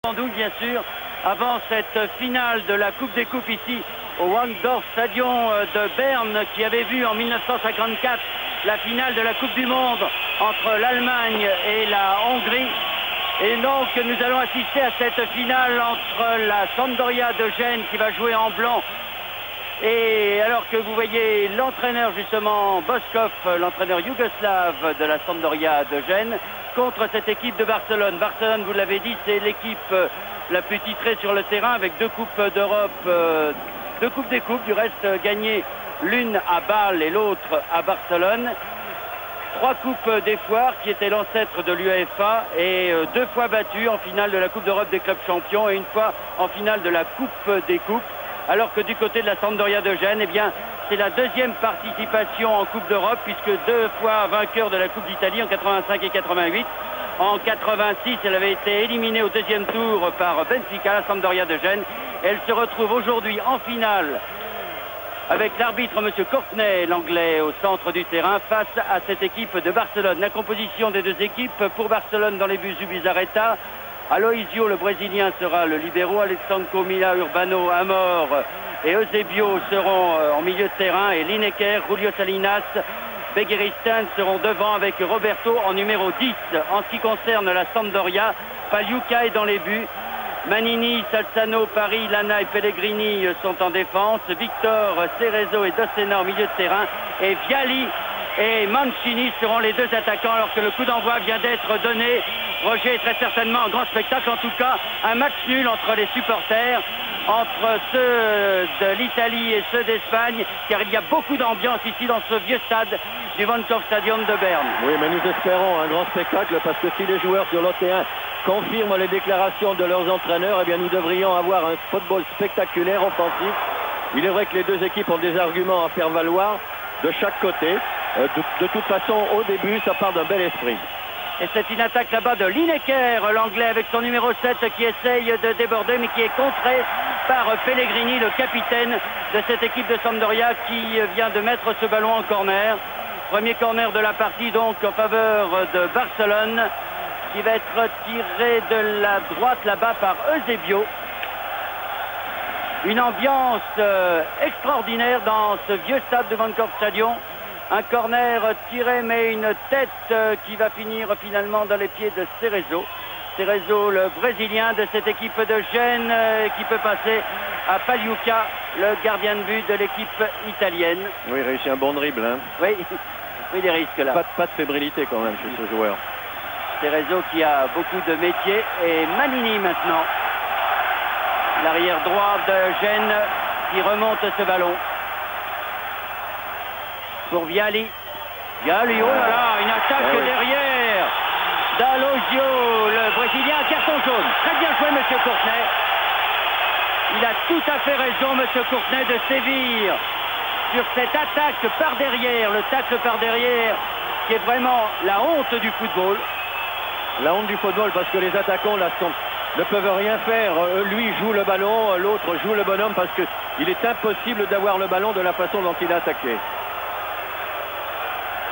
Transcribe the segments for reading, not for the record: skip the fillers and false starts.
Bandung, bien sûr, avant cette finale de la Coupe des Coupes ici au Wankdorf Stadion de Berne, qui avait vu en 1954 la finale de la Coupe du Monde entre l'Allemagne et la Hongrie. Et donc nous allons assister à cette finale entre la Sampdoria de Gênes qui va jouer en blanc. Et alors que vous voyez l'entraîneur justement Boskov, l'entraîneur yougoslave de la Sampdoria de Gênes, contre cette équipe de Barcelone. Barcelone, vous l'avez dit, c'est l'équipe la plus titrée sur le terrain avec 2 Coupes d'Europe, 2 Coupes des Coupes, du reste gagnées l'une à Bâle et l'autre à Barcelone. 3 Coupes des Foires qui étaient l'ancêtre de l'UEFA et 2 fois battues en finale de la Coupe d'Europe des clubs champions et 1 fois en finale de la Coupe des Coupes. Alors que du côté de la Sampdoria de Gênes, eh bien, c'est la 2e participation en Coupe d'Europe, puisque 2 fois vainqueur de la Coupe d'Italie en 85 et 88. En 86, elle avait été éliminée au 2e tour par Benfica, la Sampdoria de Gênes. Elle se retrouve aujourd'hui en finale avec l'arbitre M. Courtenay, l'anglais, au centre du terrain, face à cette équipe de Barcelone. La composition des 2 équipes: pour Barcelone, dans les buts, Zubizarreta. Aloisio, le Brésilien, sera le libéro. Alexandre Mila, Urbano, Amor et Eusebio seront en milieu de terrain. Et Lineker, Julio Salinas, Begiristain seront devant avec Roberto en numéro 10. En ce qui concerne la Sampdoria, Pagliuca est dans les buts. Manini, Salzano, Paris, Lana et Pellegrini sont en défense. Victor, Cerezo et Dossena en milieu de terrain. Et Viali et Mancini seront les 2 attaquants alors que le coup d'envoi vient d'être donné. Roger est très certainement un grand spectacle, en tout cas un match nul entre les supporters, entre ceux de l'Italie et ceux d'Espagne, car il y a beaucoup d'ambiance ici dans ce vieux stade du Wankdorf Stadion de Berne. Oui, mais nous espérons un grand spectacle, parce que si les joueurs sur l'autre terrain confirment les déclarations de leurs entraîneurs, eh bien nous devrions avoir un football spectaculaire, offensif. Il est vrai que les 2 équipes ont des arguments à faire valoir de chaque côté. De toute façon, au début, ça part d'un bel esprit. Et c'est une attaque là-bas de Lineker, l'anglais, avec son numéro 7 qui essaye de déborder, mais qui est contré par Pellegrini, le capitaine de cette équipe de Sampdoria, qui vient de mettre ce ballon en corner. Premier corner de la partie donc en faveur de Barcelone, qui va être tiré de la droite là-bas par Eusebio. Une ambiance extraordinaire dans ce vieux stade de Wankdorf Stadion. Un corner tiré, mais une tête qui va finir finalement dans les pieds de Cerezo. Cerezo, le Brésilien de cette équipe de Gênes, qui peut passer à Pagliuca, le gardien de but de l'équipe italienne. Oui, il réussit un bon dribble. Hein. Oui, oui, des risques là. Pas de fébrilité quand même chez ce joueur. Cerezo qui a beaucoup de métiers. Et Manini maintenant, l'arrière droit de Gênes, qui remonte ce ballon. Pour Viali. Viali, oh là là, une attaque derrière d'Aloisio, le Brésilien, carton jaune. Très bien joué, M. Courtenay. Il a tout à fait raison, M. Courtenay, de sévir sur cette attaque par derrière, le tacle par derrière, qui est vraiment la honte du football. La honte du football, parce que les attaquants là ne peuvent rien faire. Lui joue le ballon, l'autre joue le bonhomme, parce qu'il est impossible d'avoir le ballon de la façon dont il a attaqué.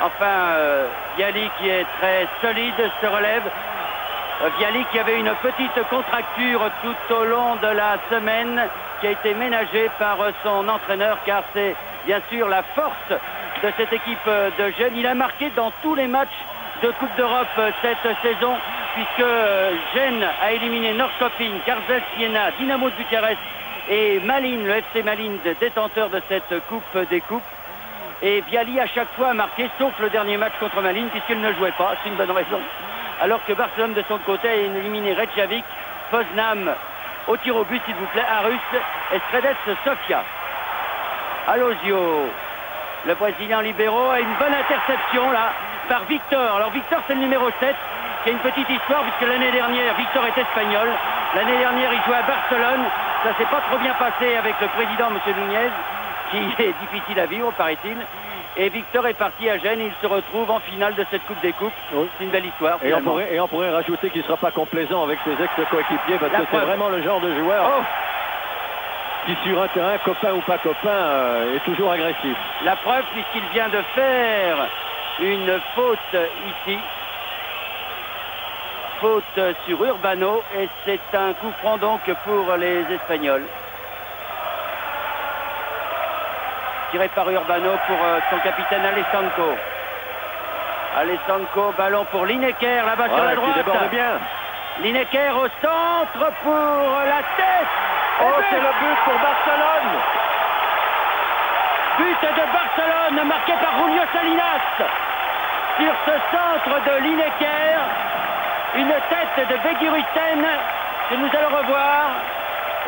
Enfin, Viali qui est très solide se relève. Viali qui avait une petite contracture tout au long de la semaine, qui a été ménagée par son entraîneur, car c'est bien sûr la force de cette équipe de Gênes. Il a marqué dans tous les matchs de Coupe d'Europe cette saison, puisque Gênes a éliminé Norrköping, Karzel Siena, Dynamo de Bucarest et Malines, le FC Malines, détenteur de cette Coupe des Coupes. Et Viali à chaque fois a marqué, sauf le dernier match contre Malines, puisqu'il ne jouait pas, c'est une bonne raison. Alors que Barcelone de son côté a éliminé Reykjavik, Poznań au tir au but s'il vous plaît, Arus et Stredec Sofia. Aloisio, le Brésilien libéraux, a une bonne interception là par Victor. Alors Victor, c'est le numéro 7, qui a une petite histoire, puisque l'année dernière, Victor est espagnol. L'année dernière, il jouait à Barcelone. Ça s'est pas trop bien passé avec le président, M. Nunez, qui est difficile à vivre, paraît-il. Et Victor est parti à Gênes, il se retrouve en finale de cette Coupe des Coupes. Oui. C'est une belle histoire. Et on pourrait rajouter qu'il ne sera pas complaisant avec ses ex-coéquipiers, parce que c'est vraiment le genre de joueur qui, sur un terrain, copain ou pas copain, est toujours agressif. La preuve, puisqu'il vient de faire une faute ici. faute sur Urbano et c'est un coup franc donc pour les Espagnols. Tiré par Urbano pour son capitaine Alessanco. Alessanco, ballon pour Lineker, là-bas sur la droite. Qui déborde bien. Lineker au centre pour la tête. Oh, c'est le but pour Barcelone. But de Barcelone marqué par Julio Salinas. Sur ce centre de Lineker, une tête de Beguiristen que nous allons revoir.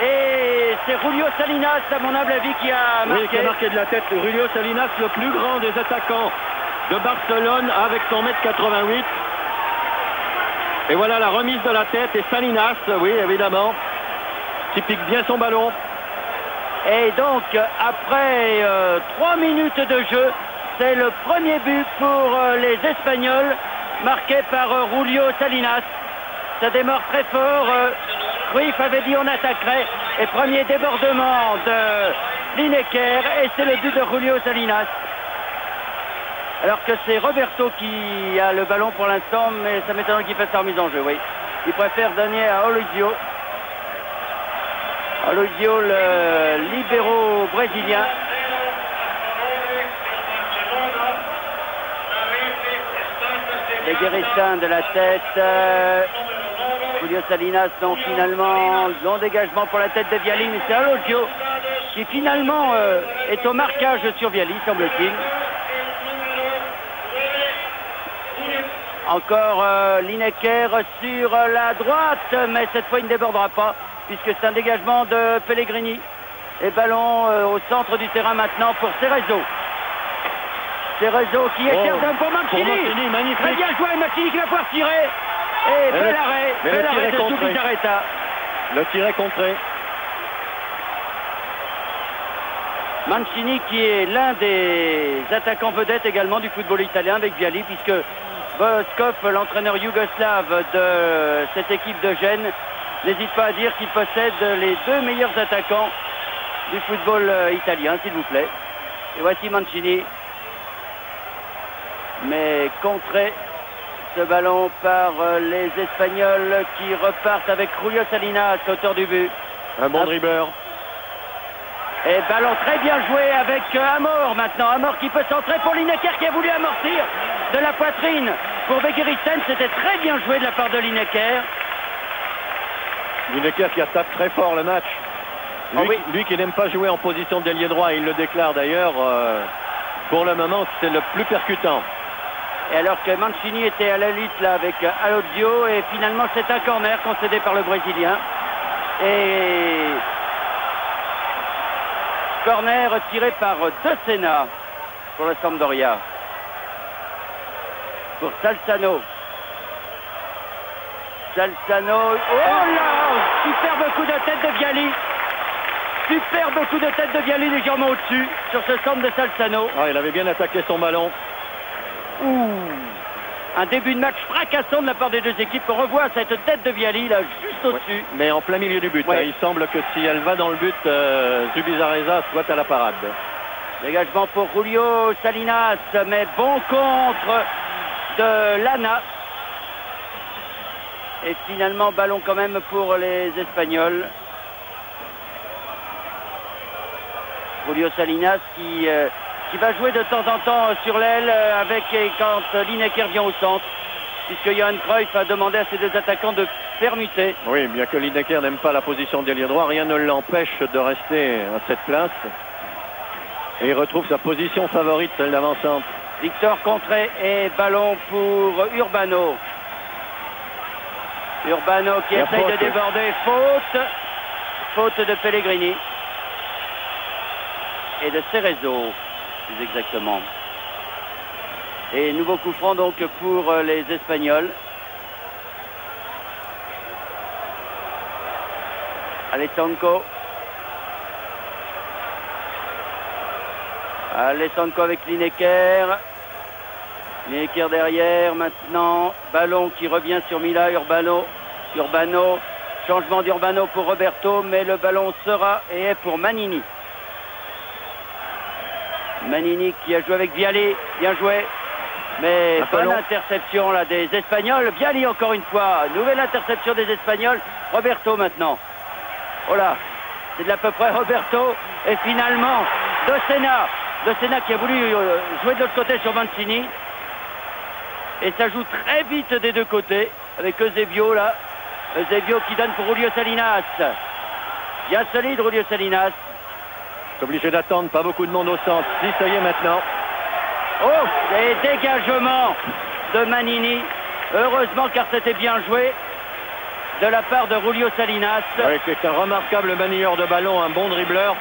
Et c'est Julio Salinas, à mon humble avis, qui a marqué. Oui, qui a marqué de la tête. Julio Salinas, le plus grand des attaquants de Barcelone, avec son mètre 88. Et voilà la remise de la tête. Et Salinas, oui, évidemment, qui pique bien son ballon. Et donc, après 3 minutes de jeu, c'est le premier but pour les Espagnols, marqué par Julio Salinas. Ça démarre très fort. Cruyff avait dit on attaquerait. Et premier débordement de Lineker. Et c'est le but de Julio Salinas. Alors que c'est Roberto qui a le ballon pour l'instant, mais ça m'étonnerait qu'il fasse sa remise en jeu, oui. Il préfère donner à Aloisio. Aloisio, le libéro brésilien. Beguiristen de la tête. Julio Salinas, donc finalement, long dégagement pour la tête de Viali, mais c'est Aloisio qui finalement est au marquage sur Viali, semble-t-il. Encore Lineker sur la droite, mais cette fois il ne débordera pas, puisque c'est un dégagement de Pellegrini. Et ballon au centre du terrain maintenant pour Cerezo. Cerezo qui écarte pour Mancini. Magnifique. Très bien joué, Mancini qui va pouvoir tirer. Et bel arrêt de Zubizarreta. Le tir est contré. Mancini qui est l'un des attaquants vedettes également du football italien avec Viali, puisque Boskov, l'entraîneur yougoslave de cette équipe de Gênes, n'hésite pas à dire qu'il possède les 2 meilleurs attaquants du football italien, s'il vous plaît. Et voici Mancini. Mais contré ce ballon par les Espagnols qui repartent avec Julio Salinas, auteur du but. Un bon dribbleur. Et ballon très bien joué avec Amor maintenant. Amor qui peut centrer pour Lineker qui a voulu amortir de la poitrine pour Beguiristen. C'était très bien joué de la part de Lineker. Lineker qui attaque très fort le match. Lui qui n'aime pas jouer en position d'ailier droit, il le déclare d'ailleurs. Pour le moment, c'est le plus percutant. Et alors que Mancini était à la lutte là avec Aloisio, et finalement c'est un corner concédé par le Brésilien. Et corner tiré par De Sena pour la Sampdoria. Pour Salzano. Salzano. Oh là! Superbe coup de tête de Viali. Superbe coup de tête de Viali légèrement au-dessus sur ce centre de Salzano. Ah, il avait bien attaqué son ballon. Ouh. Un début de match fracassant de la part des deux équipes. On revoit cette tête de Viali là juste au-dessus. Ouais, mais en plein milieu du but. Ouais. Hein. Il semble que si elle va dans le but, Zubizarreta soit à la parade. Dégagement pour Julio Salinas, mais bon contre de Lana. Et finalement ballon quand même pour les Espagnols. Julio Salinas qui va jouer de temps en temps sur l'aile avec quand Lineker vient au centre, puisque Johan Cruyff a demandé à ses deux attaquants de permuter. Oui, bien que Lineker n'aime pas la position d'ailier droit, rien ne l'empêche de rester à cette place. Et il retrouve sa position favorite, celle d'avant-centre. Victor contré et ballon pour Urbano. Urbano qui essaye de déborder. Faute de Pellegrini. Et de Cerezo, plus exactement. Et nouveau coup franc donc pour les Espagnols. Alessanco. Alessanco avec Lineker. Lineker derrière maintenant. Ballon qui revient sur Mila Urbano. Urbano. Changement d'Urbano pour Roberto, mais le ballon sera et est pour Manini. Manini qui a joué avec Viali, bien joué. Mais bonne ballon. interception là des Espagnols. Viali encore une fois. Nouvelle interception des Espagnols. Roberto maintenant. Oh là, c'est de l'à peu près Roberto. Et finalement, De Sena qui a voulu jouer de l'autre côté sur Mancini. Et ça joue très vite des deux côtés. Avec Eusebio là. Eusebio qui donne pour Julio Salinas. Bien solide Julio Salinas. C'est obligé d'attendre, pas beaucoup de monde au centre. Si, ça y est maintenant. Oh, et dégagement de Manini. Heureusement car c'était bien joué de la part de Julio Salinas. Oui, c'est un remarquable manieur de ballon, un bon dribbleur.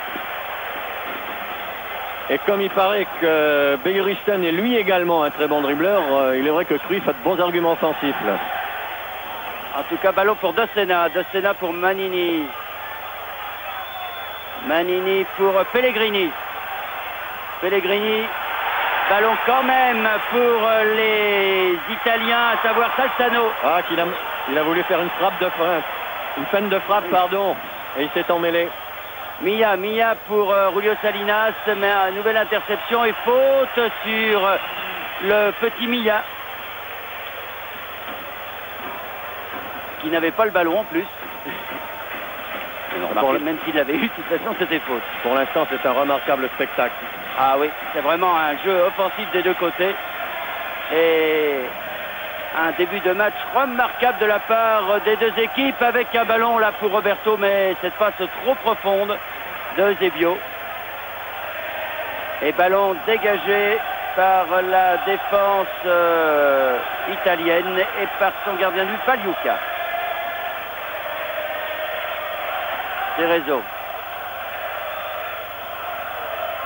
Et comme il paraît que Begiristain est lui également un très bon dribbleur, il est vrai que Cruyff a de bons arguments offensifs là. En tout cas, ballon pour De Sena pour Manini. Manini pour Pellegrini. Pellegrini. Ballon quand même pour les Italiens, à savoir Salzano. Ah, il a voulu faire une frappe de frein. Une peine de frappe, pardon. Et il s'est emmêlé. Mia pour Julio Salinas, mais une nouvelle interception et faute sur le petit Mia. Qui n'avait pas le ballon en plus. Même s'il l'avait eu, de toute façon, c'était faute. Pour l'instant, c'est un remarquable spectacle. Ah oui, c'est vraiment un jeu offensif des deux côtés. Et un début de match remarquable de la part des deux équipes avec un ballon là pour Roberto, mais cette passe trop profonde de Eusebio. Et ballon dégagé par la défense italienne et par son gardien de but, Pagliuca.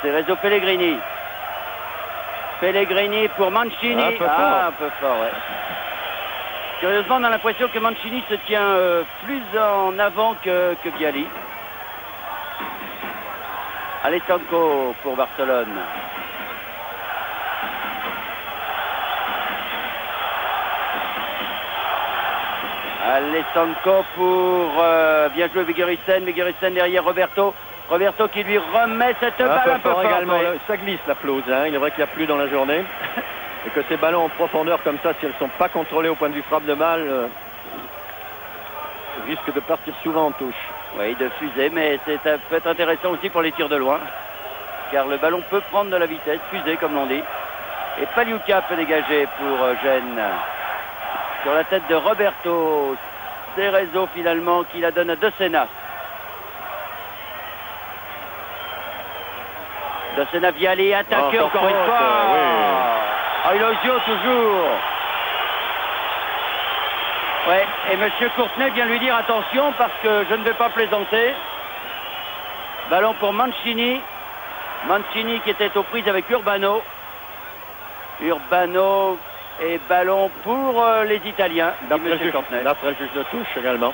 Cerezo Pellegrini. Pellegrini pour Mancini. Un peu fort, ouais. Curieusement, on a l'impression que Mancini se tient plus en avant que Viali. Alessandro pour Barcelone. Alessandro pour bien joué Begiristain derrière Roberto. Roberto qui lui remet cette balle un peu fort également. Ça glisse la pelouse, hein. Il est vrai qu'il y a plu dans la journée. Et que ces ballons en profondeur comme ça, si elles ne sont pas contrôlées au point de vue frappe de balle, risquent de partir souvent en touche. Oui, de fusée, mais ça peut être intéressant aussi pour les tirs de loin. Car le ballon peut prendre de la vitesse, fusée comme l'on dit. Et Pagliuca peut dégager pour Gênes. Sur la tête de Roberto. Cerezo finalement qui la donne à De Sena. De Sena Viali attaqué encore une fois. Oui. Ah, Ilosio toujours. Ouais, et Monsieur Courtenay vient lui dire attention parce que je ne vais pas plaisanter. Ballon pour Mancini. Mancini qui était aux prises avec Urbano. Urbano et ballon pour les Italiens. D'après le juge de touche également.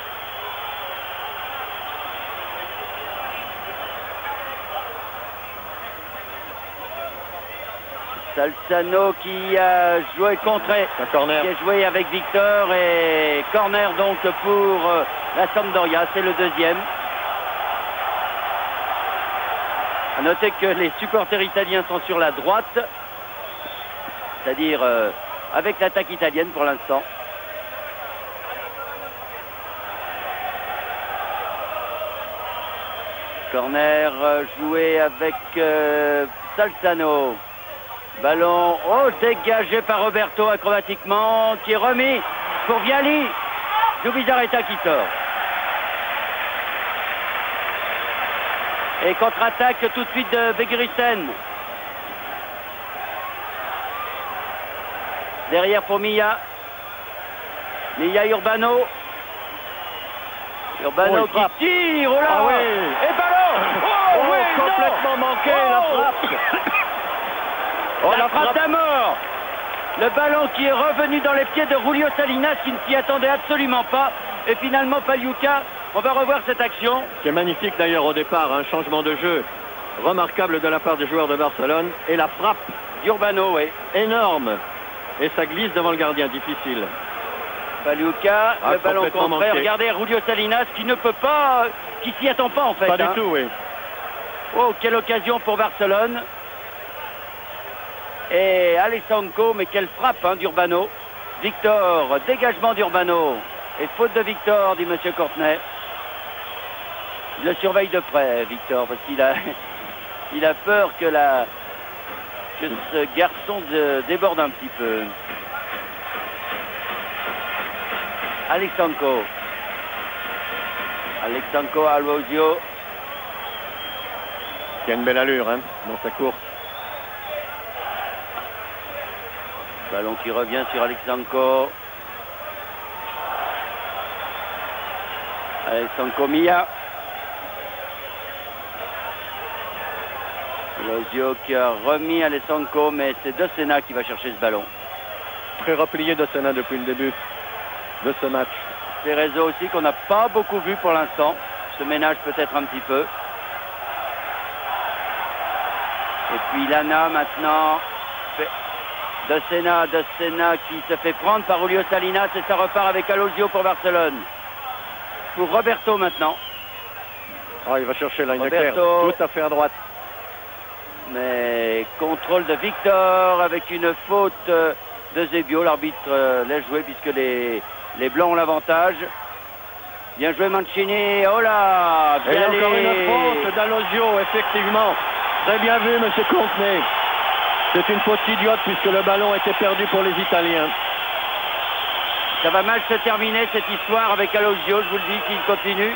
Salzano qui a joué contré, qui a joué avec Victor et corner donc pour la Sampdoria, c'est le deuxième. A noter que les supporters italiens sont sur la droite, c'est-à-dire avec l'attaque italienne pour l'instant. Corner joué avec Salzano. Ballon, dégagé par Roberto acrobatiquement, qui est remis pour Viali. Zubizarreta qui sort. Et contre-attaque tout de suite de Begiristain. Derrière pour Mia. Mia Urbano. Urbano qui tire, oh là, ah oui. Et ballon, complètement manqué la frappe. La frappe à mort. Le ballon qui est revenu dans les pieds de Julio Salinas qui ne s'y attendait absolument pas. Et finalement Pagliuca, on va revoir cette action. C'est magnifique d'ailleurs au départ, un changement de jeu remarquable de la part des joueurs de Barcelone. Et la frappe d'Urbano, oui. Énorme. Et ça glisse devant le gardien, difficile. Pagliuca, le ballon contraire. Regardez Julio Salinas qui ne peut pas, qui s'y attend pas en fait. Pas du tout, oui. Oh, quelle occasion pour Barcelone. Et Alessanco, mais quelle frappe hein, d'Urbano. Victor, dégagement d'Urbano. Et faute de Victor, dit monsieur Courtenay. Il le surveille de près, Victor, parce qu'il a, il a peur que ce garçon déborde un petit peu. Alessanco. Alessanco à Alvozio. Qui a une belle allure hein, dans sa course. Ballon qui revient sur Alessanco. Alessanco Mia. Alvozio qui a remis Alessanco, mais c'est De Sena qui va chercher ce ballon. Très replié De Sena depuis le début de ce match. Cerezo aussi qu'on n'a pas beaucoup vu pour l'instant. Se ménage peut-être un petit peu. Et puis Lana maintenant. De Sena qui se fait prendre par Julio Salinas et ça repart avec Alvozio pour Barcelone. Pour Roberto maintenant. Oh, il va chercher Lineker tout à fait à droite. Mais contrôle de Victor avec une faute de Zebio. L'arbitre laisse jouer puisque les Blancs ont l'avantage. Bien joué Mancini. Oh là, et encore une faute d'Alvozio, effectivement. Très bien vu, monsieur Courtenay. C'est une faute idiote puisque le ballon était perdu pour les Italiens. Ça va mal se terminer cette histoire avec Alvozio, je vous le dis, s'il continue.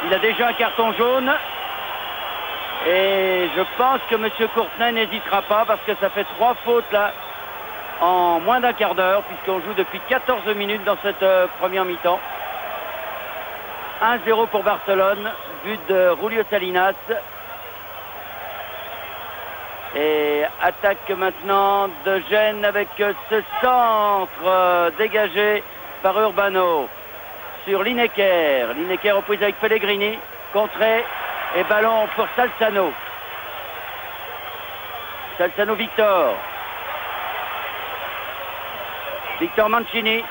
Il a déjà un carton jaune. Et je pense que M. Courtenay n'hésitera pas parce que ça fait 3 fautes là en moins d'un quart d'heure puisqu'on joue depuis 14 minutes dans cette première mi-temps. 1-0 pour Barcelone, but de Julio Salinas. Et attaque maintenant de Gênes avec ce centre dégagé par Urbano sur Lineker. Lineker aux prises avec Pellegrini, contré et ballon pour Salzano. Salzano Victor. Victor Mancini.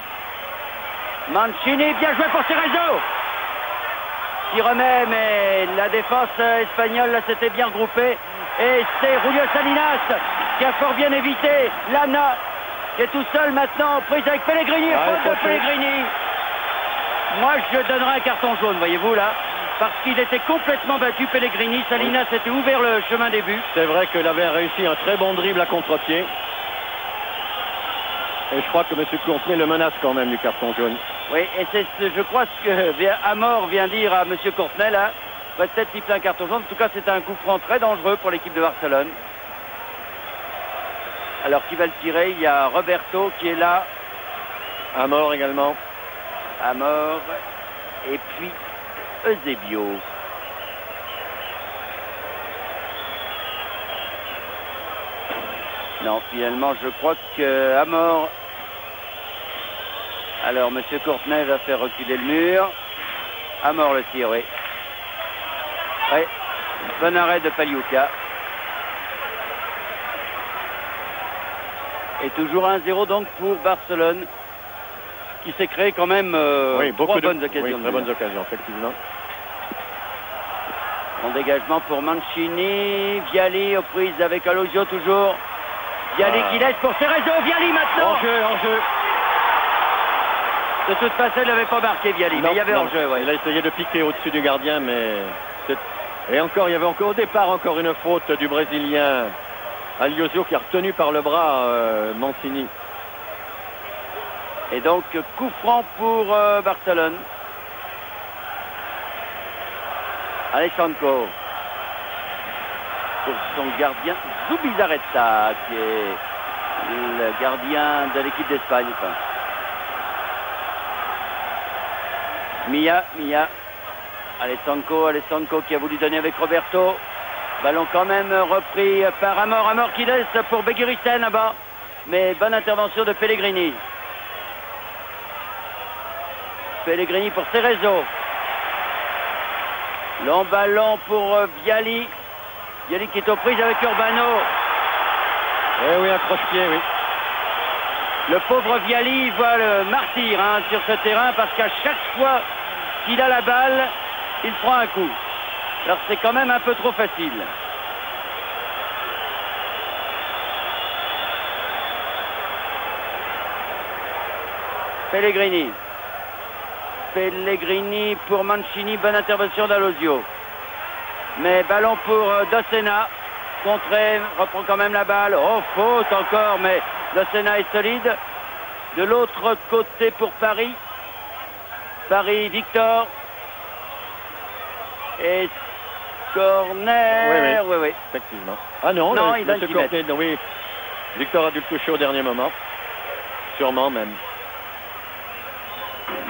Mancini, bien joué pour Cerezo. Qui remet, mais la défense espagnole s'était bien regroupée. Et c'est Julio Salinas qui a fort bien évité. Lana qui est tout seul maintenant, prise avec Pellegrini. Faute de Pellegrini. Moi, je donnerai un carton jaune, voyez-vous là. Parce qu'il était complètement battu, Pellegrini. Salinas s'était ouvert le chemin des buts. C'est vrai qu'il avait réussi un très bon dribble à contre-pied. Et je crois que M. Courtenay le menace quand même du carton jaune. Oui, et c'est je crois ce que Amor vient dire à M. Courtenay là. Peut-être siffler un carton jaune. En tout cas, c'est un coup franc très dangereux pour l'équipe de Barcelone. Alors, qui va le tirer? Il y a Roberto qui est là. Amor également. Amor. Et puis, Eusebio. Non, finalement, je crois que Amor... Alors, M. Courtenay va faire reculer le mur. Amor le tire, oui. Oui, bon arrêt de Paliuca. Et toujours 1-0 donc pour Barcelone, qui s'est créé quand même oui, trois bonnes occasions. Oui, très bonnes occasions, effectivement. En dégagement pour Mancini, Viali aux prises avec Alvozio toujours. Viali qui laisse pour Cerezo, Viali maintenant. Hors-jeu. De toute façon, il n'avait pas marqué Viali, mais il y avait hors-jeu. Ouais. Il a essayé de piquer au-dessus du gardien, mais... Et encore, il y avait encore au départ encore une faute du Brésilien Alvozio qui a retenu par le bras Mancini. Et donc, coup franc pour Barcelone. Alessanco. Pour son gardien, Zubizarreta, qui est le gardien de l'équipe d'Espagne. Enfin. Mia. Alessanco qui a voulu donner avec Roberto. Ballon quand même repris par Amor. Amor qui laisse pour Beguiristen là-bas. Mais bonne intervention de Pellegrini. Pellegrini pour Cerezo. Long ballon pour Viali. Viali qui est aux prises avec Urbano. Eh oui, un croche-pied, oui. Le pauvre Viali voit le martyr sur ce terrain parce qu'à chaque fois qu'il a la balle, il prend un coup. Alors c'est quand même un peu trop facile. Pellegrini. Pellegrini pour Mancini. Bonne intervention d'Alosio. Mais ballon pour Dossena. Contré, reprend quand même la balle. Oh, faute encore, mais Dossena est solide. De l'autre côté pour Paris. Paris, Victor. Et corner. Oui, effectivement. Ah non, il a le Courtenay, oui. Victor a dû le toucher au dernier moment. Sûrement même.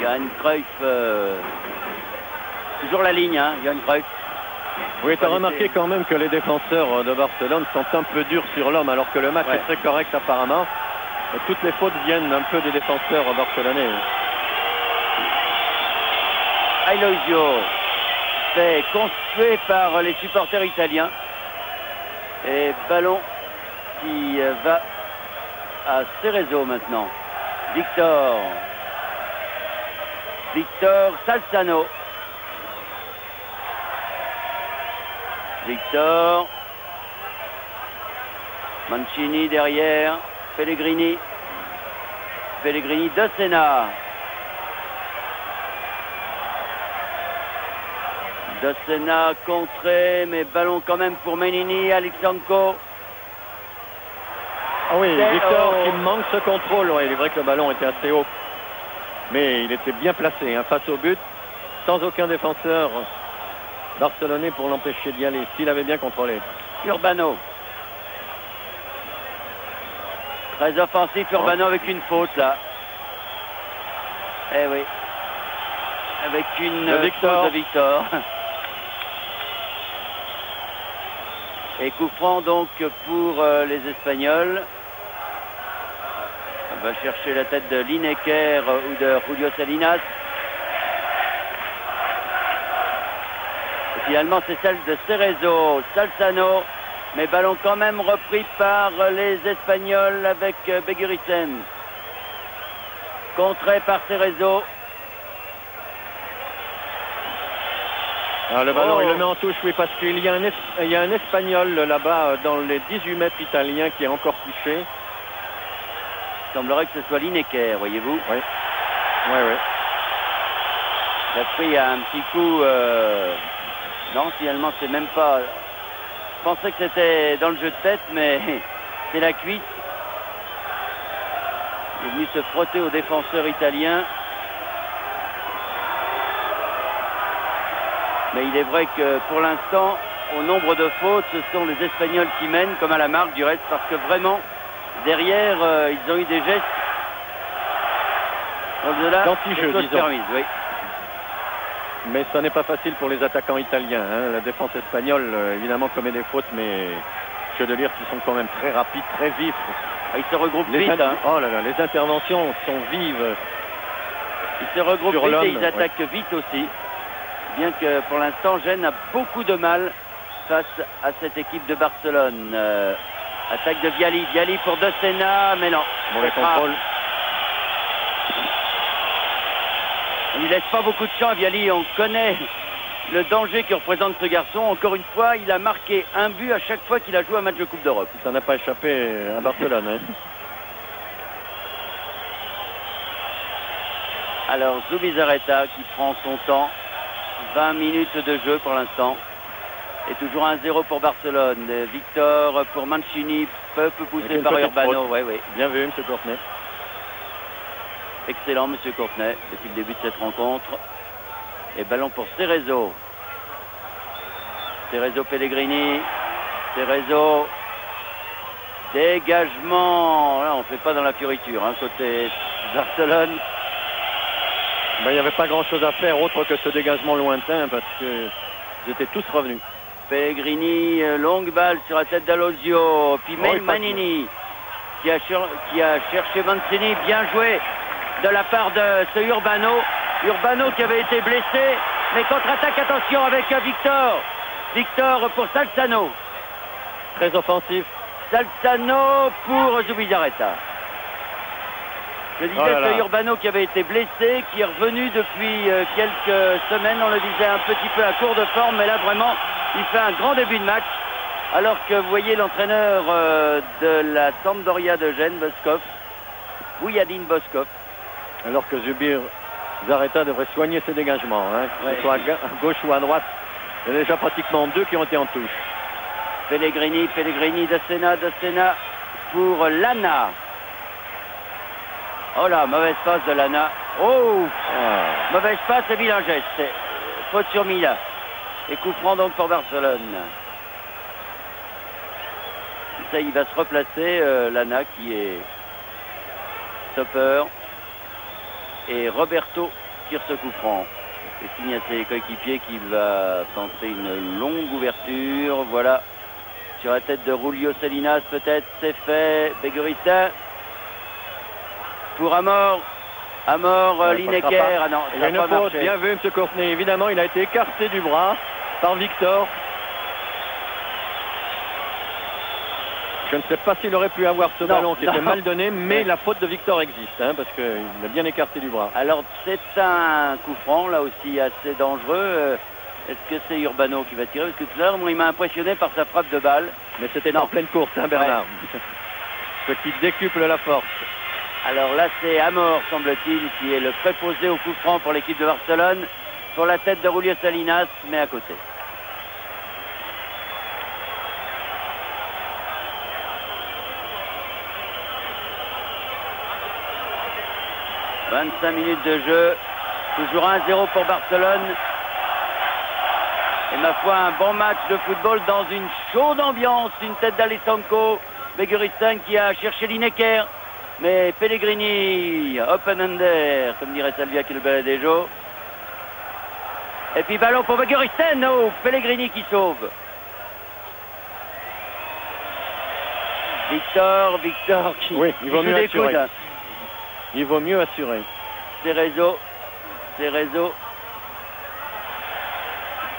Johan Cruyff. Toujours la ligne, hein, Johan Cruyff. Oui, tu as remarqué quand même que les défenseurs de Barcelone sont un peu durs sur l'homme, alors que le match est très correct apparemment. Et toutes les fautes viennent un peu des défenseurs barcelonais. Alosio fait construit par les supporters italiens. Et ballon qui va à Cerezo maintenant. Victor Salzano. Victor. Mancini derrière. Pellegrini. Dossena. Dossena contré, mais ballon quand même pour Menini, Alexanko. Ah oui, Victor qui manque ce contrôle. Ouais, il est vrai que le ballon était assez haut. Mais il était bien placé face au but, sans aucun défenseur barcelonais pour l'empêcher d'y aller, s'il avait bien contrôlé. Urbano. Très offensif, Urbano avec une faute là. Eh oui. Avec une faute de Victor. Et coup franc donc pour les Espagnols. On va chercher la tête de Lineker ou de Julio Salinas. Et finalement c'est celle de Cerezo, Salzano. Mais ballon quand même repris par les Espagnols avec Beguiricen. Contré par Cerezo. Alors le ballon, il le met en touche, oui, parce qu'il y a un Espagnol là-bas dans les 18 mètres italiens qui est encore touché. Il semblerait que ce soit Lineker, voyez-vous. Oui. Il a pris un petit coup. Non, finalement, c'est même pas. Je pensais que c'était dans le jeu de tête, mais c'est la cuisse. Il est venu se frotter au défenseur italien. Mais il est vrai que pour l'instant, au nombre de fautes, ce sont les Espagnols qui mènent, comme à la marque du reste, parce que vraiment, derrière, ils ont eu des gestes d'anti-jeu, disons. Permises, oui. Mais ça n'est pas facile pour les attaquants italiens. Hein. La défense espagnole, évidemment, commet des fautes, mais je veux dire qu'ils sont quand même très rapides, très vifs. Ils se regroupent vite. Oh là là, les interventions sont vives. Ils se regroupent vite et ils attaquent vite aussi. Bien que pour l'instant, Gênes a beaucoup de mal face à cette équipe de Barcelone. Attaque de Viali. Viali pour Dossena, mais non. Mauvais contrôle. On lui laisse pas beaucoup de champ, Viali. On connaît le danger que représente ce garçon. Encore une fois, il a marqué un but à chaque fois qu'il a joué un match de Coupe d'Europe. Ça n'a pas échappé à Barcelone. Hein. Alors, Zubizarreta qui prend son temps. 20 minutes de jeu pour l'instant. Et toujours 1-0 pour Barcelone. Victor pour Mancini, peu poussé par Urbano. Ouais. Bien vu, M. Courtenay. Excellent, M. Courtenay, depuis le début de cette rencontre. Et ballon pour Cerezo. Cerezo Pellegrini. Cerezo. Dégagement. Là, on ne fait pas dans la fioriture, hein, côté Barcelone. Ben, il n'y avait pas grand-chose à faire autre que ce dégagement lointain parce qu'ils étaient tous revenus. Pellegrini, longue balle sur la tête d'Alosio. Puis Manini qui a cherché Mancini. Bien joué de la part de ce Urbano. Urbano qui avait été blessé. Mais contre-attaque, attention avec Victor. Victor pour Salzano. Très offensif. Salzano pour Zubizarreta. Je disais ce Urbano qui avait été blessé, qui est revenu depuis quelques semaines. On le disait un petit peu à court de forme, mais là vraiment, il fait un grand début de match. Alors que vous voyez l'entraîneur de la Sampdoria de Gênes, Boskov, Bouyadine Boskov, Alors que Zubir Zareta devrait soigner ses dégagements, hein, que ce soit à gauche ou à droite. Il y a déjà pratiquement 2 qui ont été en touche. Pellegrini, De Sena pour Lana. Oh là, mauvaise passe de Lana. Oh, mauvaise passe et vilain geste. Faute sur Mila. Et coup franc donc pour Barcelone. Ça, il va se replacer, Lana qui est stopper. Et Roberto tire ce coup franc. Et signe à ses coéquipiers qu'il va tenter une longue ouverture. Voilà. Sur la tête de Julio Salinas, peut-être, c'est fait. Beguristain. Pour Amor. Lineker. Ah non, il y a une faute. Bien vu, M. Courtenay. Évidemment, il a été écarté du bras par Victor. Je ne sais pas s'il aurait pu avoir ce ballon qui était mal donné, mais la faute de Victor existe, hein, parce qu'il a bien écarté du bras. Alors, c'est un coup franc, là aussi, assez dangereux. Est-ce que c'est Urbano qui va tirer? Parce que tout à l'heure, moi, il m'a impressionné par sa frappe de balle. Mais c'était en pleine course, hein, Bernard. Ouais. Ce qui décuple la force. Alors là, c'est Amor, semble-t-il, qui est le préposé au coup franc pour l'équipe de Barcelone. Sur la tête de Julio Salinas, mais à côté. « 25 minutes de jeu. Toujours 1-0 pour Barcelone. Et ma foi, un bon match de football dans une chaude ambiance. Une tête d'Alessandro Beguristain qui a cherché Lineker. Mais Pellegrini, open under, comme dirait Salvia qui le Baladejo. Et puis ballon pour Beguristain. Oh, Pellegrini qui sauve. Victor qui il vaut mieux joue des assurer. coudes. Il vaut mieux assurer. Cerezo.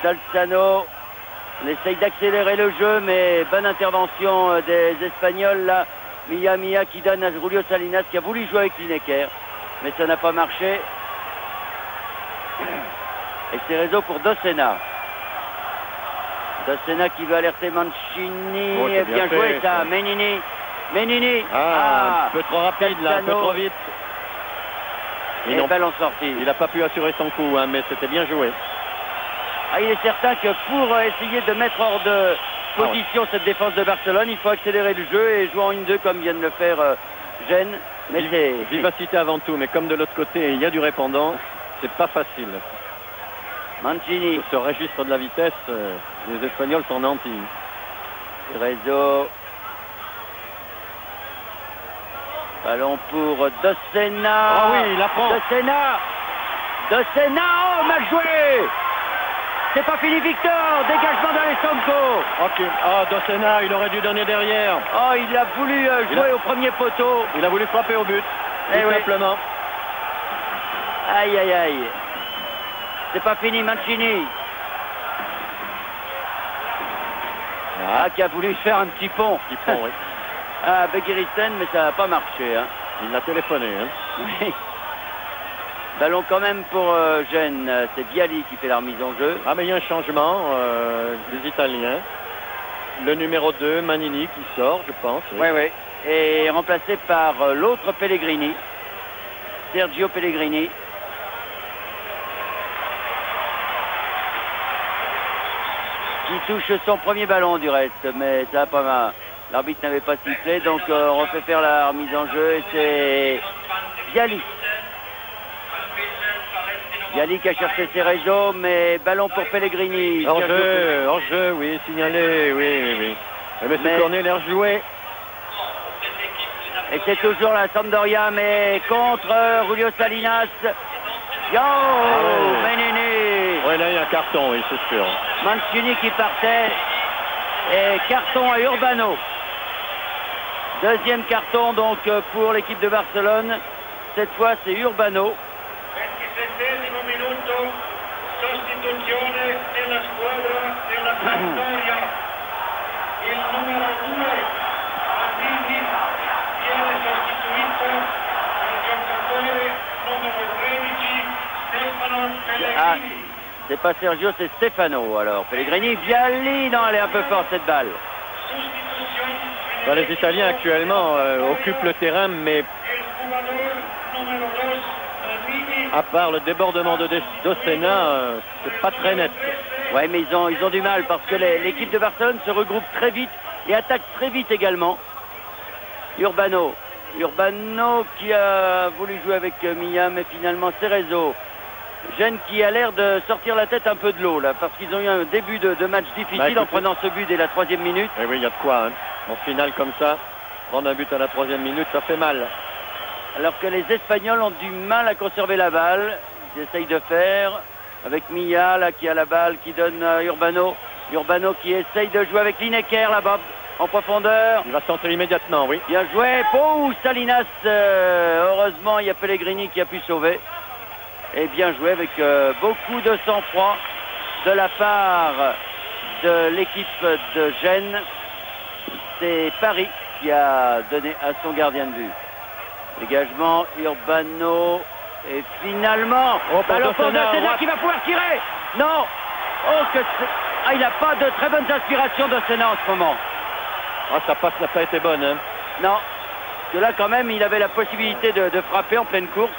Salzano. On essaye d'accélérer le jeu, mais bonne intervention des Espagnols là. Mia qui donne à Julio Salinas qui a voulu jouer avec Lineker, mais ça n'a pas marché. Et Cerezo pour De Sena. De Sena qui veut alerter Mancini. Oh, bien joué ça. Menini. Un peu trop rapide là, un peu trop vite. Et ballon sorti. Il n'a pas pu assurer son coup, hein, mais c'était bien joué. Ah, il est certain que pour essayer de mettre hors de position cette défense de Barcelone, il faut accélérer le jeu et jouer en 1-2 comme vient de le faire Gênes. Mais vivacité avant tout, mais comme de l'autre côté il y a du répondant, c'est pas facile. Mancini. Sur ce registre de la vitesse, les Espagnols sont nantis. Cerezo. Ballon pour De Sena. Ah oui, il apprend. De Sena, oh, mal joué. C'est pas fini, Victor. Dégagement d'Alessandro. Ok. De Sena, il aurait dû donner derrière. Oh, il a voulu jouer au premier poteau. Il a voulu frapper au but, tout simplement. Aïe. C'est pas fini, Mancini. Qui a voulu faire un petit pont. Oui. À Beguristain, mais ça n'a pas marché. Hein. Il l'a téléphoné. Hein. Oui. Ballon quand même pour Gênes. C'est Viali qui fait la remise en jeu. Ah, mais il y a un changement des Italiens. Le numéro 2, Manini, qui sort, je pense. Oui. Et remplacé par l'autre Pellegrini. Sergio Pellegrini. Qui touche son premier ballon du reste. Mais ça n'a pas mal. L'arbitre n'avait pas sifflé, donc on refait faire la remise en jeu et c'est Viali. Viali qui a cherché Cerezo, mais ballon pour Pellegrini. Hors jeu, oui, signalé, oui. Mais c'est corné, l'air joué. Et c'est toujours la Sampdoria, mais contre Julio Salinas. Menini. Oui, là il y a un carton, oui, c'est sûr. Mancini qui partait. Et carton à Urbano. Deuxième carton donc pour l'équipe de Barcelone. Cette fois c'est Urbano. 27° minuto, sostituzione nella squadra della Sampdoria. Il numero 2, Azizi, viene sostituito dal giocatore numero 13, Stefano Pellegrini. C'est pas Sergio, c'est Stefano. Alors Pellegrini, Viali, non, elle est un peu forte cette balle. Les Italiens actuellement occupent le terrain, mais À part le débordement d'Ossena, c'est pas très net. Ouais, mais ils ont du mal parce que l'équipe de Barcelone se regroupe très vite et attaque très vite également. Urbano qui a voulu jouer avec Milla, mais finalement Cerezo. Gênes qui a l'air de sortir la tête un peu de l'eau là, parce qu'ils ont eu un début de match difficile en prenant ce but dès la 3e minute. Et oui, il y a de quoi. Hein. En finale comme ça, prendre un but à la 3e minute, ça fait mal. Alors que les Espagnols ont du mal à conserver la balle. Ils essayent de faire avec Milla là qui a la balle, qui donne à Urbano. Urbano qui essaye de jouer avec Lineker là-bas en profondeur. Il va centrer immédiatement, oui. Bien joué. Oh, Salinas. Heureusement, il y a Pellegrini qui a pu sauver. Et bien joué avec beaucoup de sang-froid de la part de l'équipe de Gênes. C'est Paris qui a donné à son gardien de but. Dégagement, Urbano. Et finalement, ballon pour Dossena qui va pouvoir tirer. Non. Oh, il n'a pas de très bonnes aspirations Dossena en ce moment. Ah, sa passe n'a pas été bonne. Hein. Non. Parce que là, quand même, il avait la possibilité de frapper en pleine course.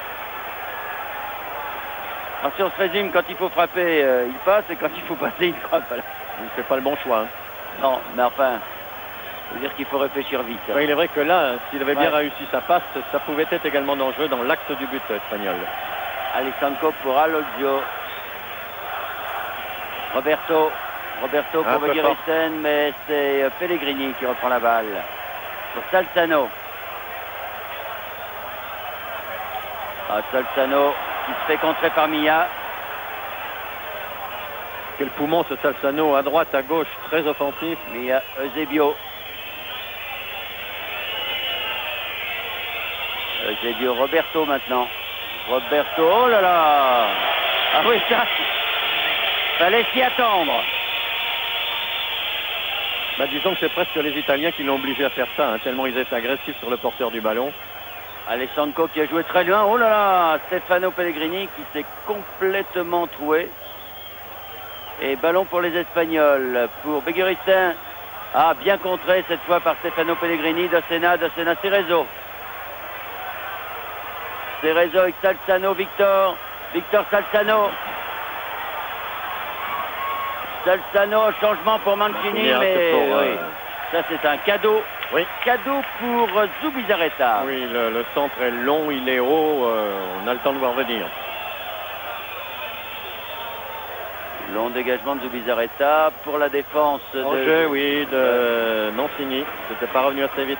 Alors, si on se résume, quand il faut frapper, il passe, et quand il faut passer, il frappe. Voilà. Il ne fait pas le bon choix. Hein. Non, mais enfin, ça veut dire qu'il faut réfléchir vite. Oui, il est vrai que là, s'il avait bien réussi sa passe, ça pouvait être également dangereux dans l'axe du but espagnol. Alessandro pour Alonso. Roberto pour Beguiristen, mais c'est Pellegrini qui reprend la balle. Pour Salzano. Salzano qui se fait contrer par Milla. Quel poumon ce Salzano, à droite, à gauche, très offensif. Milla, Eusebio. Eusebio, Roberto maintenant. Roberto, oh là là. Ah oui, ça, fallait s'y attendre. Disons que c'est presque les Italiens qui l'ont obligé à faire ça, hein, tellement ils étaient agressifs sur le porteur du ballon. Alessandro qui a joué très loin. Oh là là, Stefano Pellegrini qui s'est complètement troué. Et ballon pour les Espagnols. Pour Beguiristen. Ah, bien contré cette fois par Stefano Pellegrini. Dossena, Cerezo. Cerezo avec Salzano, Victor Salzano. Salzano, changement pour Mancini, mais oui. Ça c'est un cadeau. Oui. Cadeau pour Zubizarreta. Oui, le centre est long, il est haut, on a le temps de voir venir. Long dégagement de Zubizarreta pour la défense. Jeu, oui, de Mancini. C'était pas revenu assez vite.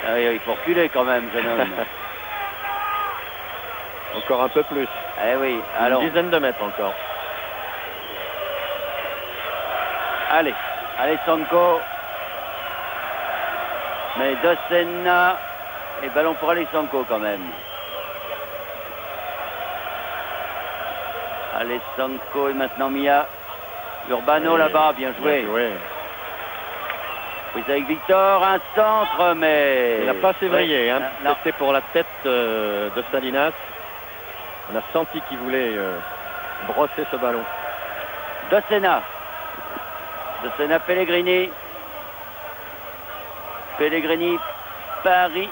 Ah oui, il faut reculer quand même, jeune homme. Encore un peu plus. Eh oui, alors. Une dizaine de mètres encore. Allez, Alessandro. Mais Dossena. Et ballon pour Alessandro quand même. Alessandro et maintenant Milla. Urbano là-bas, bien joué. Bien joué. Oui, avec Victor, un centre, mais... Il n'a pas sévrillé, hein. C'était pour la tête de Salinas. On a senti qu'il voulait brosser ce ballon. Dossena, Pellegrini. Pellegrini, Paris,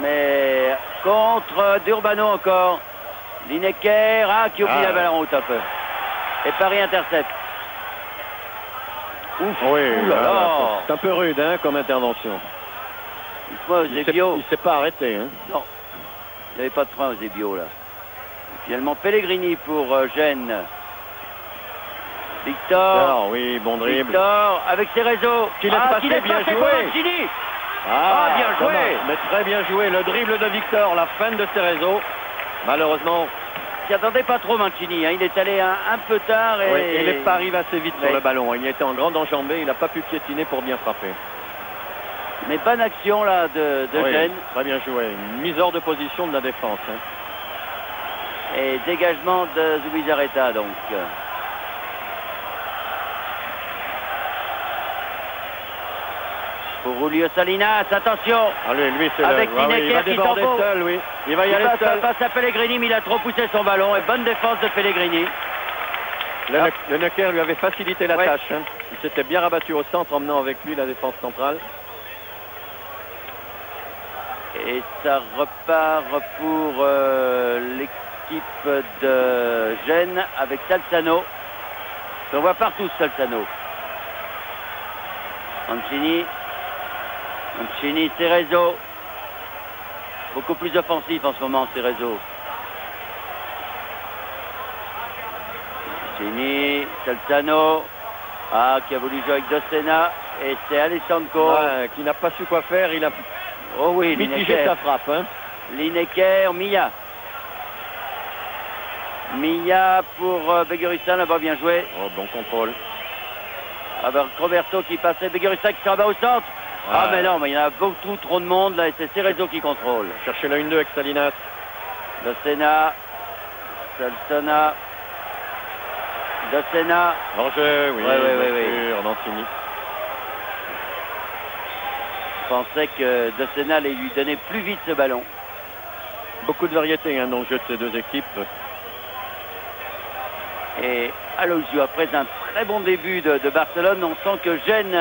mais contre d'Urbano encore. Lineker, qui oublie la balle en route un peu. Et Paris intercepte. Ouf, oui, c'est un peu rude hein, comme intervention. Il s'est pas arrêté. Hein. Non, il n'y avait pas de frein aux Eusebio là. Finalement Pellegrini pour Gênes. Victor. Oui, bon dribble. Victor avec Cerezo. Qui laisse passer, bien joué. Bien joué. Mais très bien joué. Le dribble de Victor, la fin de Cerezo. Malheureusement. Il n'y attendait pas trop Mancini, hein. Il est allé un peu tard et il n'est pas arrivé assez vite sur le ballon. Il était en grande enjambée, il n'a pas pu piétiner pour bien frapper. Mais bonne action là de Gênes. Très bien joué. Une mise hors de position de la défense. Hein. Et dégagement de Zubizarreta donc. Pour Julio Salinas, attention. Allez, lui c'est avec il va déborder seul, oui. Il va y aller seul. Passe à Pellegrini, mais il a trop poussé son ballon. Et bonne défense de Pellegrini. Le Necker lui avait facilité la tâche. Hein. Il s'était bien rabattu au centre, emmenant avec lui la défense centrale. Et ça repart pour l'équipe de Gênes avec Salzano. On voit partout Salzano. Mancini, Cerezo. Beaucoup plus offensif en ce moment, Cerezo. Mancini, Salzano. Qui a voulu jouer avec Dossena. Et c'est Alessandro. Qui n'a pas su quoi faire. Il a mitigé sa frappe. Hein. Lineker, Milla. Milla pour Beguristan, là-bas, bien joué. Oh, bon contrôle. Avec Roberto qui passait, Beguristan qui se rabat au centre. Mais non, mais il y en a beaucoup trop de monde là et c'est Cerezo qui contrôle. Chercher la 1-2 avec Salinas. Dossena. Salsona. Dossena. Hors-jeu, oui, sûr, Mancini. Je pensais que Dossena allait lui donner plus vite ce ballon. Beaucoup de variété dans le jeu de ces deux équipes. Et Aloisio, après un très bon début de Barcelone, on sent que Gênes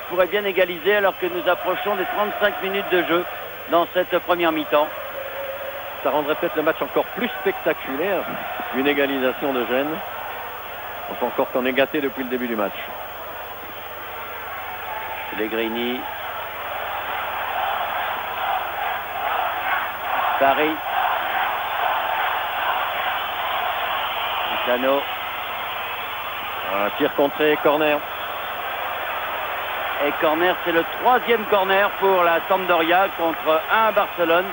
pourrait bien égaliser alors que nous approchons des 35 minutes de jeu dans cette première mi-temps. Ça rendrait peut-être le match encore plus spectaculaire, une égalisation de Gênes. On sent encore qu'on est gâté depuis le début du match. Pellegrini. Paris. Cano. Un tir contré, corner. Et corner, c'est le 3e corner pour la Sampdoria contre 1 à Barcelone.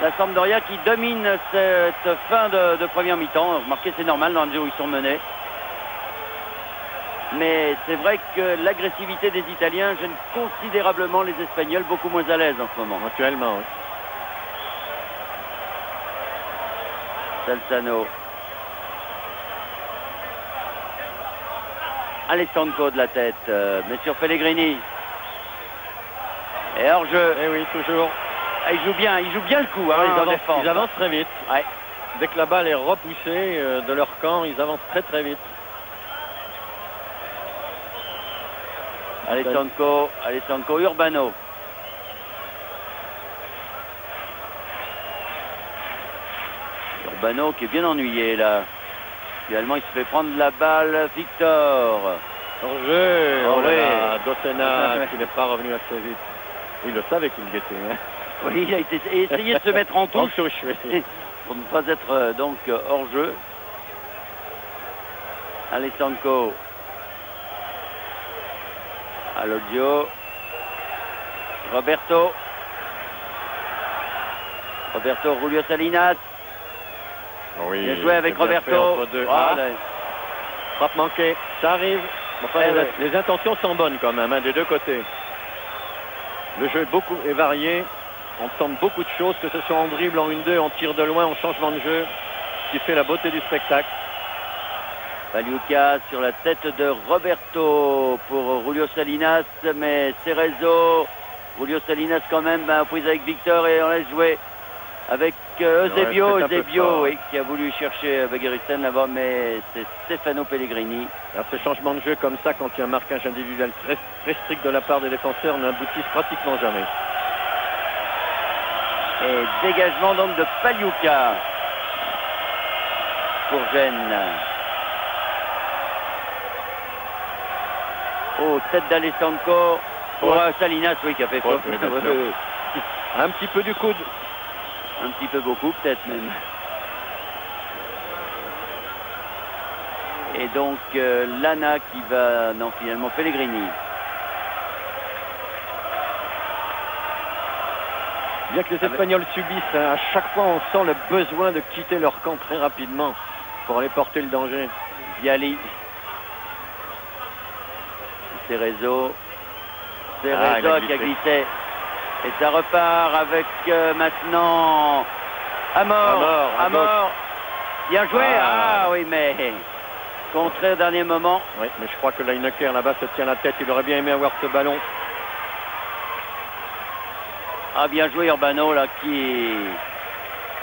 La Sampdoria qui domine cette fin de première mi-temps. Remarquez, c'est normal dans le jeu où ils sont menés. Mais c'est vrai que l'agressivité des Italiens gêne considérablement les Espagnols, beaucoup moins à l'aise en ce moment. Actuellement, oui. Salzano. Alessandro de la tête, mais sur Pellegrini. Et hors-jeu. Eh oui, toujours. Il joue bien le coup. Ils avancent très vite. Ouais. Dès que la balle est repoussée de leur camp, ils avancent très très vite. Alessandro, Urbano. Urbano qui est bien ennuyé là. Finalement, il se fait prendre la balle, Victor. Hors-jeu. Dossena qui n'est pas revenu assez vite. Il le savait qu'il guettait. Hein. Oui, il a essayé de se mettre en touche. Oui. Pour ne pas être donc hors-jeu. Alessandro. Aloisio. Roberto, Julio Salinas. Oui, il a joué avec Roberto. Frappe manquée, ça arrive. Enfin, les intentions sont bonnes quand même, des deux côtés. Le jeu est varié. On tente beaucoup de choses, que ce soit en dribble, en 1-2, en tir de loin, en changement de jeu, ce qui fait la beauté du spectacle. Pagliuca sur la tête de Roberto pour Julio Salinas, mais Cerezo, Julio Salinas quand même, prise avec Victor et on laisse jouer avec Eusebio, oui, qui a voulu chercher Beguristan là-bas, mais c'est Stefano Pellegrini. Alors, ces changements de jeu comme ça, quand il y a un marquage individuel très strict de la part des défenseurs, n'aboutissent pratiquement jamais. Et dégagement donc de Pagliuca pour Gênes. Tête d'Alessandro pour Salinas, oui, qui a fait faute. Un petit peu du coude. Un petit peu beaucoup, peut-être même. Et donc, Lana qui va... Non, finalement, Pellegrini. Bien que les Espagnols subissent, à chaque fois, on sent le besoin de quitter leur camp très rapidement pour aller porter le danger. Viali. Cerezo qui a glissé. Et ça repart avec maintenant Amor. Bien joué. Oui, mais contré au dernier moment. Oui, mais je crois que Lineker là-bas se tient la tête. Il aurait bien aimé avoir ce ballon. Bien joué Urbano là qui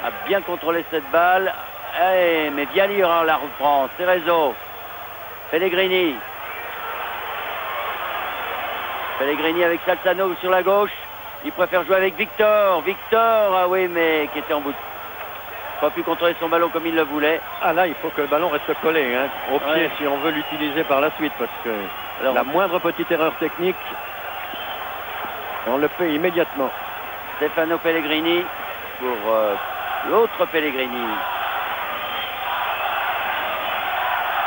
a bien contrôlé cette balle. Mais Viali la reprend. Cerezo. Pellegrini avec Salzano sur la gauche. Il préfère jouer avec Victor. Victor, ah oui, mais qui était en bout. Pas pu contrôler son ballon comme il le voulait. Ah là, il faut que le ballon reste collé hein, au pied Ouais. si on veut l'utiliser par la suite, parce que Alors, la moindre petite erreur technique, on le fait immédiatement. Stefano Pellegrini pour l'autre Pellegrini.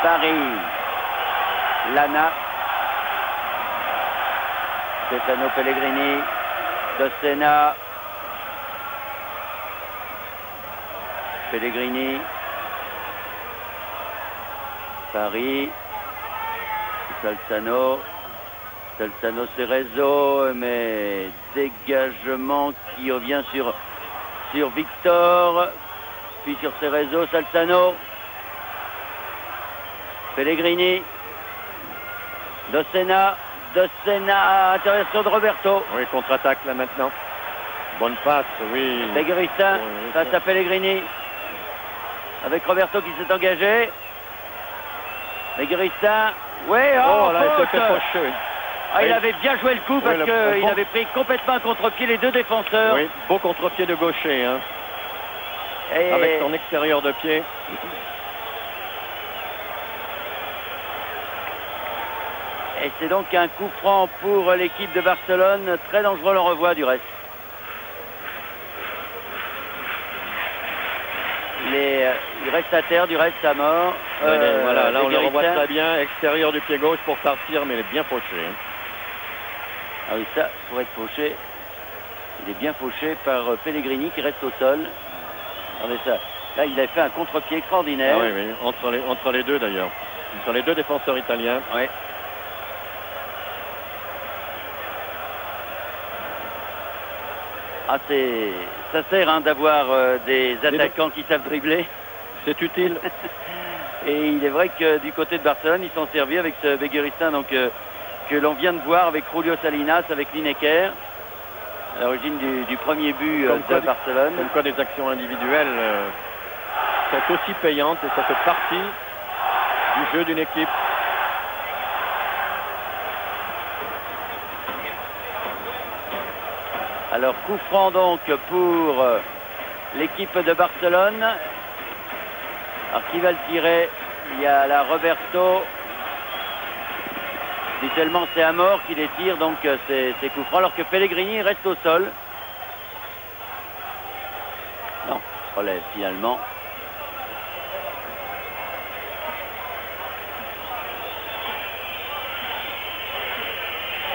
Paris. Lana. Stefano Pellegrini. Dossena. Pellegrini. Paris. Salzano. Salzano Cerezo, mais dégagement qui revient sur Victor, puis sur Cerezo, Salzano, Pellegrini, Dossena, intervention de Roberto. Oui, contre-attaque là maintenant. Bonne passe, oui. Begueristin Oui, face à Pellegrini, avec Roberto qui s'est engagé. Begueristin, oui, Oh là, il s'est faute. fait faucher. Ah, il avait bien joué le coup parce Oui, qu'il bon. avait pris complètement à contre-pied les deux défenseurs. Oui, beau contre-pied de gaucher, hein, Et avec son extérieur de pied. Et c'est donc un coup franc pour l'équipe de Barcelone, très dangereux, l'on revoit du reste. Il reste à terre, du reste à mort. Voilà, là on le revoit Begueristin. très bien, extérieur du pied gauche pour partir, mais il est bien fauché. hein. Ah oui, ça, pour être fauché, il est bien fauché par Pellegrini qui reste au sol. Regardez ça. Là, il a fait un contre-pied extraordinaire. Ah oui, oui, entre les deux d'ailleurs. Entre les deux défenseurs italiens. Ouais. Ah, ça sert hein, d'avoir des attaquants qui savent dribbler. C'est utile. Et il est vrai que du côté de Barcelone, ils sont servis avec ce Begueristin donc, que l'on vient de voir avec Julio Salinas, avec Lineker, à l'origine du premier but Comme de quoi, Barcelone. Comme quoi des actions individuelles sont aussi payantes et ça fait partie du jeu d'une équipe. Alors coup franc donc pour l'équipe de Barcelone. Alors qui va le tirer? Il y a là Roberto. Habituellement c'est Amor qui les tire, donc c'est coup franc, alors que Pellegrini reste au sol. Non, relève finalement.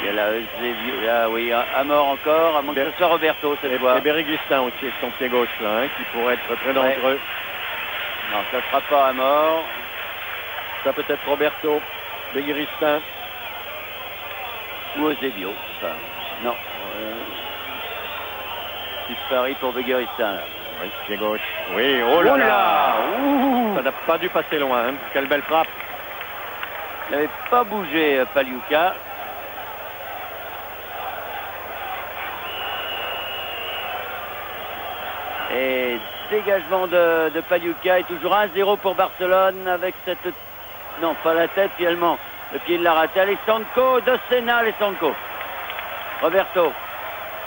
Il y a là Eusebio, là oui, Amor encore, à moins que ce soit Roberto cette fois. Et Begueristin aussi avec son pied gauche là, hein, qui pourrait être très dangereux. Non, ça ne sera pas Amor. Ça peut être Roberto, Begueristin. Ou Eusebio. Enfin, non. Petit pari pour Begueristin là. Oui, pied gauche. Oui, oh là là. Ouh. Ça n'a pas dû passer loin. Hein. Quelle belle frappe. Il n'avait pas bougé Paliuca. Et dégagement de Paliuca et toujours 1-0 pour Barcelone avec cette... Non, pas la tête finalement. Le pied de l'a raté. Alessanco, Dossena, Alessanco. Roberto.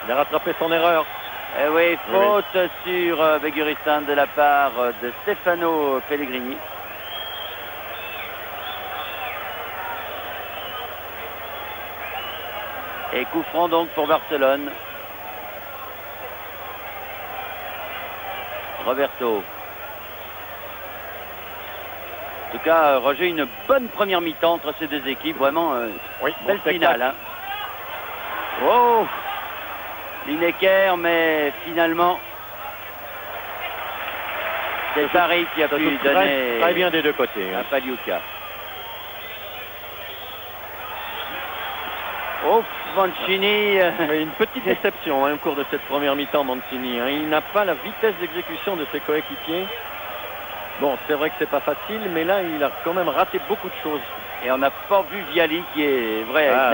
Il a rattrapé son erreur. Eh oui, faute sur Begueristin de la part de Stefano Pellegrini. Et coup franc donc pour Barcelone. Roberto. En tout cas, Roger, une bonne première mi-temps entre ces deux équipes. Vraiment, Oui, belle bon finale. Hein. Oh, Lineker, mais finalement, c'est Paris qui a Ça pu joue donner très bien des deux côtés. à Hein. Paliuca. Oh, Mancini. Mais une petite déception hein, au cours de cette première mi-temps, Mancini. Hein. Il n'a pas la vitesse d'exécution de ses coéquipiers. Bon, c'est vrai que c'est pas facile, mais là, il a quand même raté beaucoup de choses. Et on n'a pas vu Viali qui est vrai, Ah. il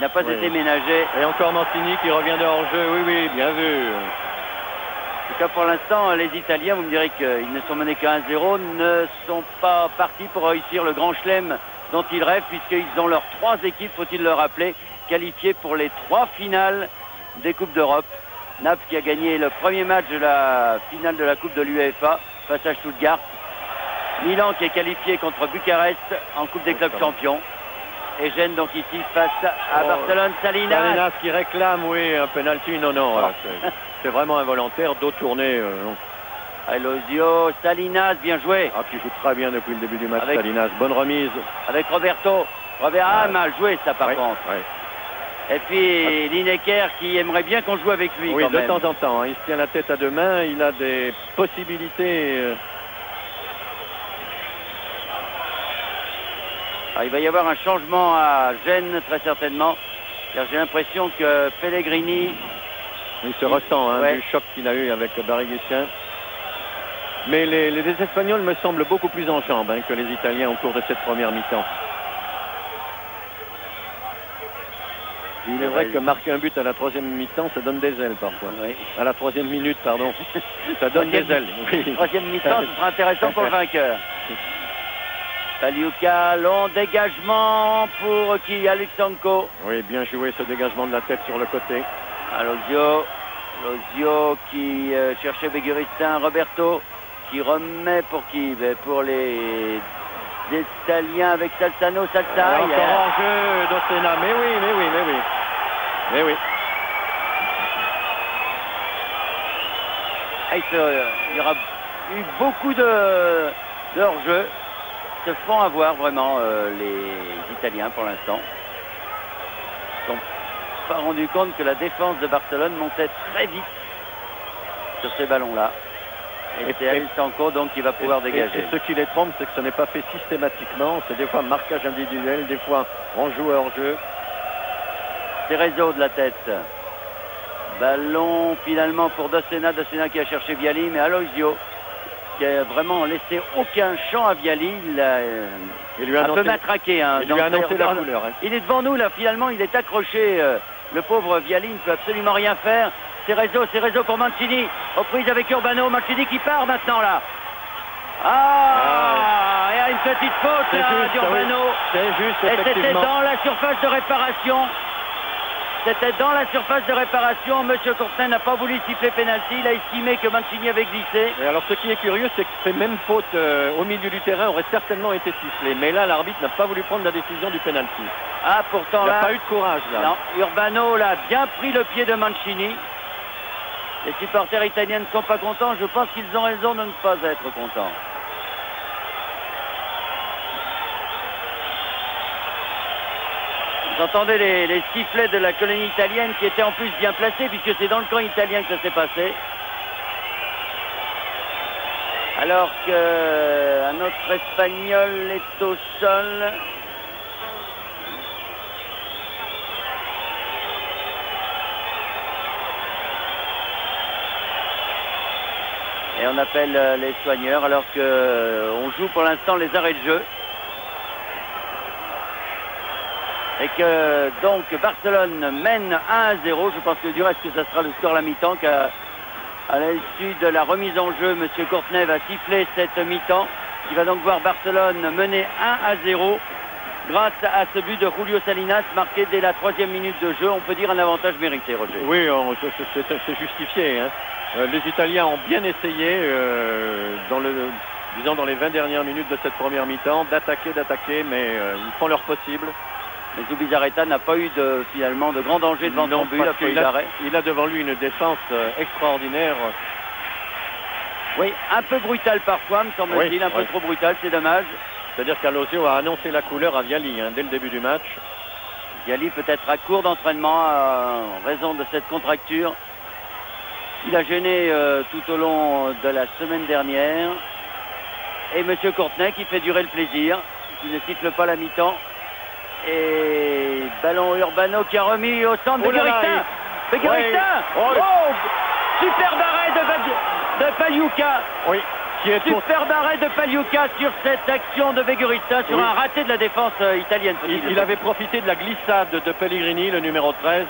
n'a pas été ménagé. Et encore Mancini qui revient de hors-jeu. Oui, oui, bien vu. En tout cas, pour l'instant, les Italiens, vous me direz qu'ils ne sont menés qu'à 1-0, ne sont pas partis pour réussir le grand chelem dont ils rêvent, puisqu'ils ont leurs trois équipes, faut-il le rappeler, qualifiés pour les 3 finales des Coupes d'Europe. Naples qui a gagné le premier match de la finale de la Coupe de l'UEFA face à Stuttgart. Milan qui est qualifié contre Bucarest en Coupe des clubs champions. Et Gênes donc ici face à Barcelone. Salinas qui réclame, oui, un penalty. Non, c'est vraiment involontaire. Dos tourné. Non. Elosio, Salinas, bien joué. Qui joue très bien depuis le début du match, Salinas. Bonne remise. Avec Roberto. Mal joué ça par contre. Et puis Lineker qui aimerait bien qu'on joue avec lui. Oui, quand même. De temps en temps. Il se tient la tête à deux mains. Il a des possibilités. Il va y avoir un changement à Gênes très certainement. Car j'ai l'impression que Pellegrini... Il se ressent du choc qu'il a eu avec Barigussin. Mais les Espagnols me semblent beaucoup plus en jambes que les Italiens au cours de cette première mi-temps. Il est vrai que marquer un but à la 3e mi-temps, ça donne des ailes parfois. Oui. À la 3e minute, pardon. Ça donne des ailes. Oui. 3e mi-temps, ce sera intéressant pour le vainqueur. Paliuca, long dégagement pour qui? Alexanko. Oui, bien joué ce dégagement de la tête sur le côté. Lozio qui cherchait Beguristain. Roberto qui remet pour qui? Pour les Italiens avec Salzano. Encore en jeu d'Ossena. Mais oui. Il y aura eu beaucoup de hors-jeu. Se font avoir vraiment les Italiens pour l'instant. Ils ne sont pas rendus compte que la défense de Barcelone montait très vite sur ces ballons-là. Et c'est Alexanko donc qui va pouvoir dégager. Et ce qui les trompe, c'est que ce n'est pas fait systématiquement. C'est des fois marquage individuel, des fois on joue hors-jeu. Cerezo de la tête. Ballon finalement pour Dossena qui a cherché Viali, mais Aloisio qui a vraiment laissé aucun champ à Viali. Il lui a un peu matraqué. Il lui a annoncé la couleur. Il est devant nous là, finalement il est accroché. Le pauvre Viali ne peut absolument rien faire. Cerezo pour Mancini. Reprise avec Urbano. Mancini qui part maintenant là. Il y a une petite faute là d'Urbano. C'est juste, et c'était dans la surface de réparation. Monsieur Courtin n'a pas voulu siffler pénalty. Il a estimé que Mancini avait glissé. Et alors ce qui est curieux, c'est que ces mêmes fautes au milieu du terrain auraient certainement été sifflées. Mais là, l'arbitre n'a pas voulu prendre la décision du pénalty. Pourtant il là... n'a pas eu de courage là. Non, Urbano là, a bien pris le pied de Mancini. Les supporters italiens ne sont pas contents. Je pense qu'ils ont raison de ne pas être contents. Vous entendez les sifflets de la colonie italienne qui étaient en plus bien placés puisque c'est dans le camp italien que ça s'est passé. Alors qu'un autre Espagnol est au sol. Et on appelle les soigneurs alors qu'on joue pour l'instant les arrêts de jeu. Et que donc Barcelone mène 1-0. Je pense que du reste que ça sera le score à la mi-temps. Qu'à l'issue de la remise en jeu, M. Courtenay va siffler cette mi-temps. Il va donc voir Barcelone mener 1-0 grâce à ce but de Julio Salinas marqué dès la 3e minute de jeu. On peut dire un avantage mérité, Roger. Oui, c'est justifié. Les Italiens ont bien essayé dans les 20 dernières minutes de cette première mi-temps d'attaquer, mais ils font leur possible. Mais Zubizarreta n'a pas eu finalement de grand danger devant son but. Il a devant lui une défense extraordinaire. Oui, un peu brutal parfois, me semble-t-il, un peu trop brutal, c'est dommage. C'est-à-dire qu'Alosio a annoncé la couleur à Viali dès le début du match. Viali peut-être à court d'entraînement en raison de cette contracture. Il a gêné tout au long de la semaine dernière. Et M. Courtenay qui fait durer le plaisir, qui ne siffle pas la mi-temps. Et ballon Urbano qui a remis au centre. Beguristain. Superbe arrêt de Paliuca. Oui. Superbe arrêt de Paliuca sur cette action de Beguristain, sur un raté de la défense italienne. Il avait profité de la glissade de Pellegrini, le numéro 13,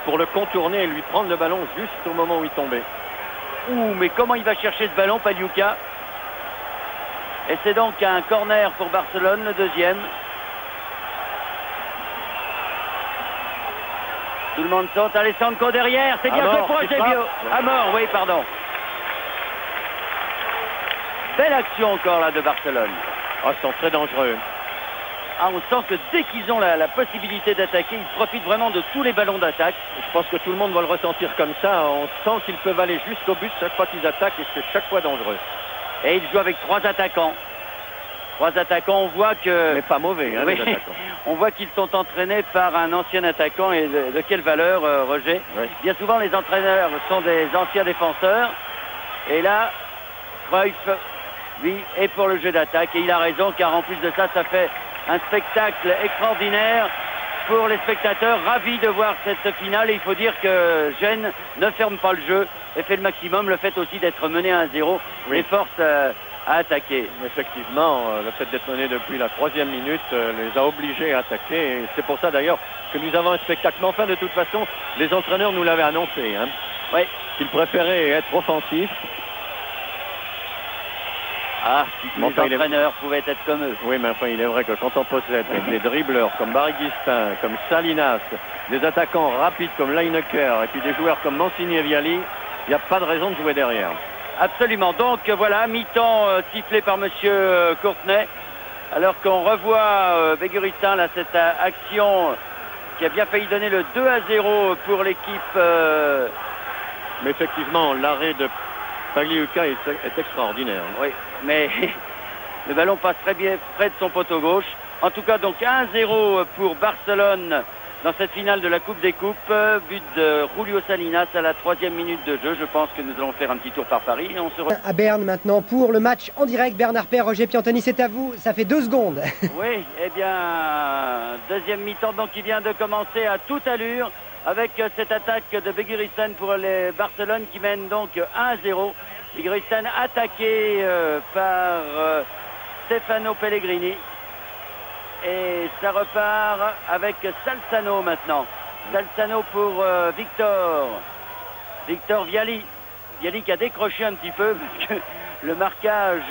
pour le contourner et lui prendre le ballon juste au moment où il tombait. Mais comment il va chercher ce ballon, Paliuca? Et c'est donc un corner pour Barcelone, le deuxième. Tout le monde saute. Alessandro derrière. C'est bien fait pour Eusebio. À mort, oui, pardon. Belle action encore là de Barcelone. Ah, ils sont très dangereux. Ah, on sent que dès qu'ils ont la possibilité d'attaquer, ils profitent vraiment de tous les ballons d'attaque. Je pense que tout le monde va le ressentir comme ça. On sent qu'ils peuvent aller jusqu'au but chaque fois qu'ils attaquent et c'est chaque fois dangereux. Et ils jouent avec 3 attaquants. 3 attaquants, on voit que... Mais pas mauvais, hein, oui, les attaquants. On voit qu'ils sont entraînés par un ancien attaquant. Et de quelle valeur, Roger? Oui. Bien souvent, les entraîneurs sont des anciens défenseurs. Et là, Cruyff, lui, est pour le jeu d'attaque. Et il a raison, car en plus de ça, ça fait un spectacle extraordinaire pour les spectateurs, ravis de voir cette finale. Et il faut dire que Gênes ne ferme pas le jeu et fait le maximum. Le fait aussi d'être mené à 1-0 les force à attaquer. Effectivement, le fait d'être mené depuis la 3e minute les a obligés à attaquer. Et c'est pour ça d'ailleurs que nous avons un spectacle. Mais enfin, de toute façon, les entraîneurs nous l'avaient annoncé. Hein, oui. Qu'ils préféraient être offensifs. Ah, si les entraîneurs pouvaient être comme eux. Oui, mais enfin, il est vrai que quand on possède des dribbleurs comme Barry Guistin, comme Salinas, des attaquants rapides comme Lineker, et puis des joueurs comme Mancini et Viali, il n'y a pas de raison de jouer derrière. Absolument. Donc voilà, mi-temps sifflé par monsieur Courtenay. Alors qu'on revoit Beguristain, là, cette action qui a bien failli donner le 2-0 pour l'équipe. Mais effectivement, l'arrêt de Pagliuca est extraordinaire. Oui, mais le ballon passe très bien près de son poteau gauche. En tout cas, donc 1-0 pour Barcelone dans cette finale de la Coupe des Coupes. But de Julio Salinas à la 3e minute de jeu. Je pense que nous allons faire un petit tour par Paris. Et on se à Berne maintenant pour le match en direct. Bernard Père, Roger Piantoni, c'est à vous. Ça fait 2 secondes. Oui, eh bien, deuxième mi-temps donc qui vient de commencer à toute allure avec cette attaque de Beguristain pour les Barcelone qui mène donc 1-0. Beguristain attaqué par Stefano Pellegrini. Et ça repart avec Salzano maintenant. Salzano pour Victor Viali. Viali qui a décroché un petit peu parce que le marquage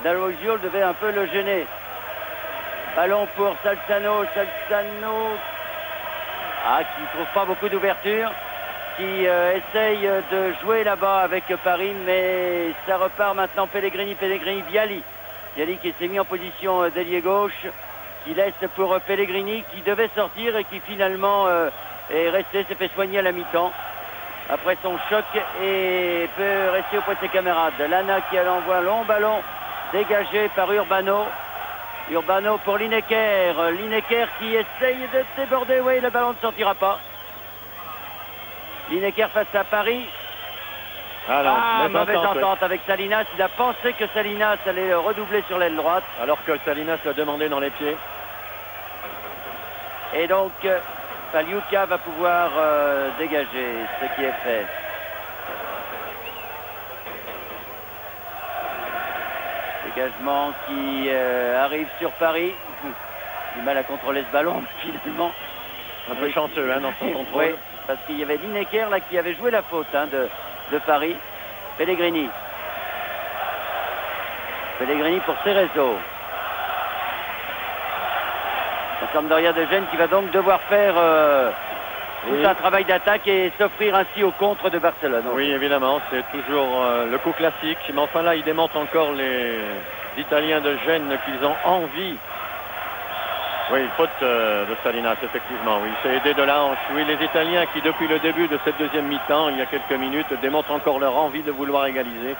d'Aloisio devait un peu le gêner. Ballon pour Salzano. Salzano qui ne trouve pas beaucoup d'ouverture. Qui essaye de jouer là-bas avec Paris. Mais ça repart maintenant Pellegrini. Viali. Viali qui s'est mis en position d'ailier gauche. Qui laisse pour Pellegrini qui devait sortir et qui finalement est resté, s'est fait soigner à la mi-temps après son choc et peut rester auprès de ses camarades. Lana qui envoie un long ballon dégagé par Urbano. Urbano pour Lineker. Lineker qui essaye de déborder. Oui, le ballon ne sortira pas. Lineker face à Paris. Mauvaise entente avec Salinas. Il a pensé que Salinas allait redoubler sur l'aile droite. Alors que Salinas l'a demandé dans les pieds. Et donc, Pagliuca va pouvoir dégager ce qui est fait. Dégagement qui arrive sur Paris. Du mal à contrôler ce ballon, finalement. Un peu chanceux dans son contrôle. Oui, parce qu'il y avait Lineker là qui avait joué la faute de Paris. Pellegrini. Pellegrini pour Cerezo. La Sampdoria de Gênes qui va donc devoir faire tout un travail d'attaque et s'offrir ainsi au contre de Barcelone. Oui, évidemment, c'est toujours le coup classique. Mais enfin là, il démontre encore les Italiens de Gênes qu'ils ont envie. Oui, faute de Salinas, effectivement. Oui, c'est aidé de la hanche. Oui, les Italiens qui, depuis le début de cette deuxième mi-temps, il y a quelques minutes, démontrent encore leur envie de vouloir égaliser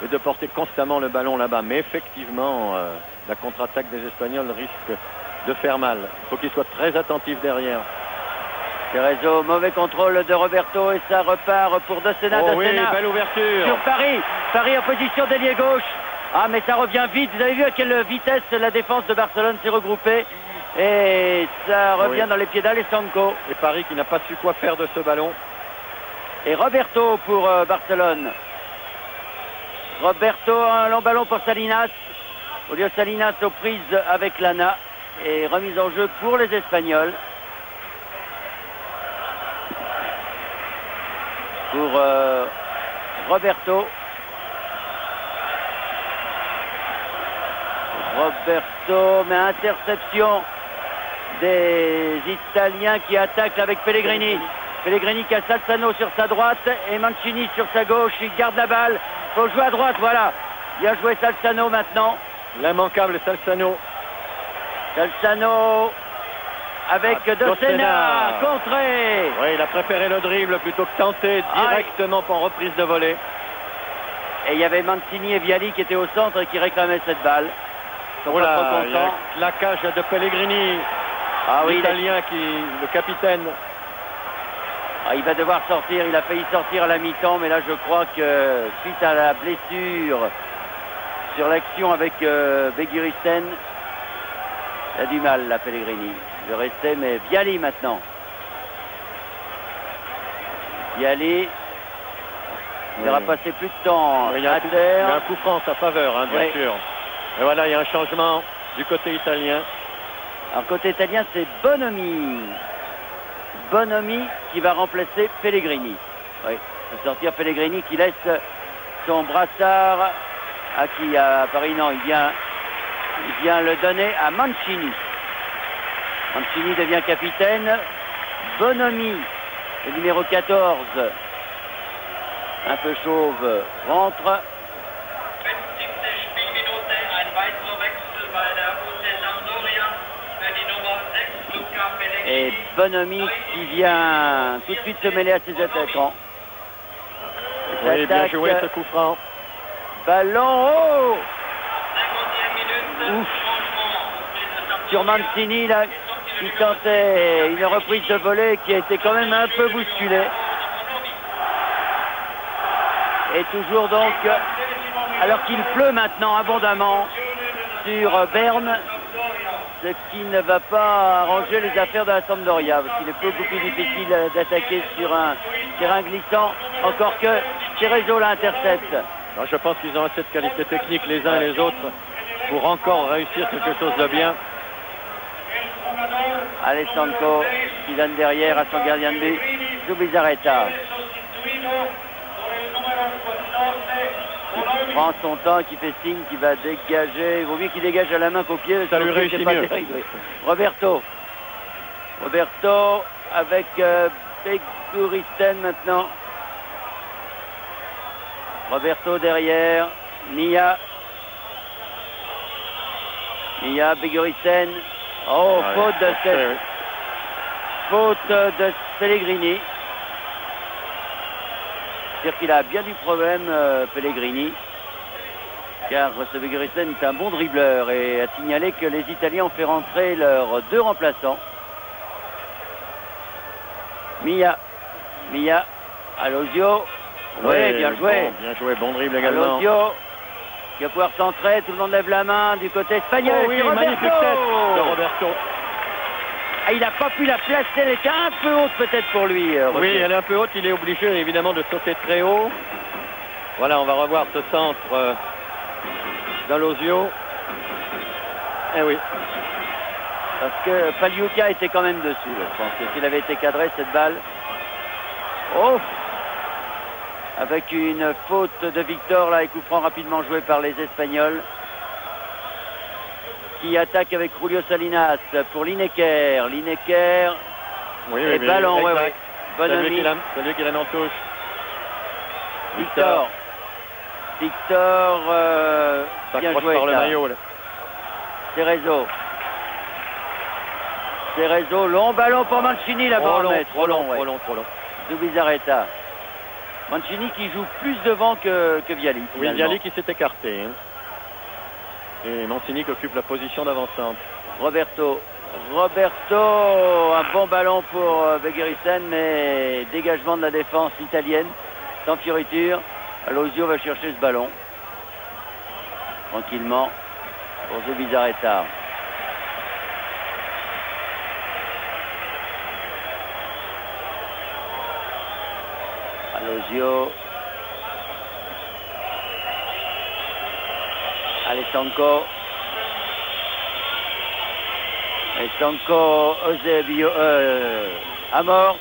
et de porter constamment le ballon là-bas. Mais effectivement, la contre-attaque des Espagnols risque de faire mal. Il faut qu'ils soient très attentifs derrière. Cerezo, mauvais contrôle de Roberto et ça repart pour De Sena. Oui, belle ouverture. Sur Paris. Paris en position d'ailier gauche. Ah, mais ça revient vite. Vous avez vu à quelle vitesse la défense de Barcelone s'est regroupée. Et ça revient dans les pieds d'Alessandro. Et Paris qui n'a pas su quoi faire de ce ballon. Et Roberto pour Barcelone. Roberto, un long ballon pour Salinas. Au lieu Salinas aux prises avec Lana. Et remise en jeu pour les Espagnols. Pour Roberto. Roberto, mais interception des Italiens qui attaquent avec Pellegrini. Pellegrini qui a Salzano sur sa droite et Mancini sur sa gauche. Il garde la balle. Il faut jouer à droite, voilà. Il a joué Salzano maintenant. L'immanquable Salzano. Salzano avec Dossena, contré. Oui, il a préféré le dribble plutôt que tenter directement pour reprise de volée. Et il y avait Mancini et Viali qui étaient au centre et qui réclamaient cette balle. Oh là, il y a un claquage de Pellegrini. Ah oui, l'Italien le capitaine. Ah, il va devoir sortir, il a failli sortir à la mi-temps, mais là je crois que suite à la blessure sur l'action avec Begiristain, il a du mal la Pellegrini. Je restais, mais Viali maintenant. Viali, il aura passé plus de temps il y a à terre. Il y a un coup franc en sa faveur, hein, bien sûr. Et voilà, il y a un changement du côté italien. Alors côté italien, c'est Bonomi. Bonomi qui va remplacer Pellegrini. Oui, il va sortir Pellegrini qui laisse son brassard à qui à Paris. Non, il vient le donner à Mancini. Mancini devient capitaine. Bonomi, le numéro 14, un peu chauve, rentre. Et Bonomi qui vient tout de suite se mêler à ses attaquants. Oui, bien joué ce coup franc. Ballon haut. Ouf. Sur Mancini là, qui tentait une reprise de volée qui a été quand même un peu bousculée. Et toujours donc, alors qu'il pleut maintenant abondamment sur Berne, ce qui ne va pas arranger les affaires de la Sampdoria, parce qu'il est beaucoup plus difficile d'attaquer sur un terrain glissant, encore que Cerezo l'intercepte. Je pense qu'ils ont assez de qualité technique les uns et les autres pour encore réussir quelque chose de bien. Alessandro qui donne derrière à son gardien de but, Zubizarreta. Il prend son temps, qui fait signe, qui va dégager. Il vaut mieux qu'il dégage à la main qu'au pied. Ça lui réussit mieux. Roberto avec Begiristain maintenant. Roberto derrière. Mia, Begiristain. Oh, faute de Pellegrini. C'est-à-dire qu'il a bien du problème, Pellegrini, car ce Begiristain est un bon dribbleur et a signalé que les Italiens ont fait rentrer leurs deux remplaçants. Mia, Alosio. Oui, bien joué. Bien joué, bon dribble également. Alosio qui va pouvoir centrer, tout le monde lève la main du côté espagnol. Oh oui, magnifique tête de Roberto. Ah, il n'a pas pu la placer, elle était un peu haute peut-être pour lui. Oui, elle est un peu haute, il est obligé évidemment de sauter très haut. Voilà, on va revoir ce centre d'Alosio. Eh oui. Parce que Pagliuca était quand même dessus, je pense que s'il avait été cadré cette balle. Oh, avec une faute de Victor là et coup franc rapidement joué par les Espagnols. Qui attaque avec Julio Salinas pour Lineker. Oui, et ballon, ouais. Bonomi. C'est lui qui la touche. Victor, bien joué. Par le maillot, là. Cerezo, long ballon pour Mancini là-bas. Trop long. Zubizarreta. Mancini qui joue plus devant que Viali. Oui, Viali qui s'est écarté. Hein. Et Mancini qui occupe la position d'avant-centre. Roberto, un bon ballon pour Begiristain, mais dégagement de la défense italienne, sans fioriture. Alosio va chercher ce ballon. Tranquillement, pour Zubizarreta. Alosio. Alessandro. Eusebio. Amor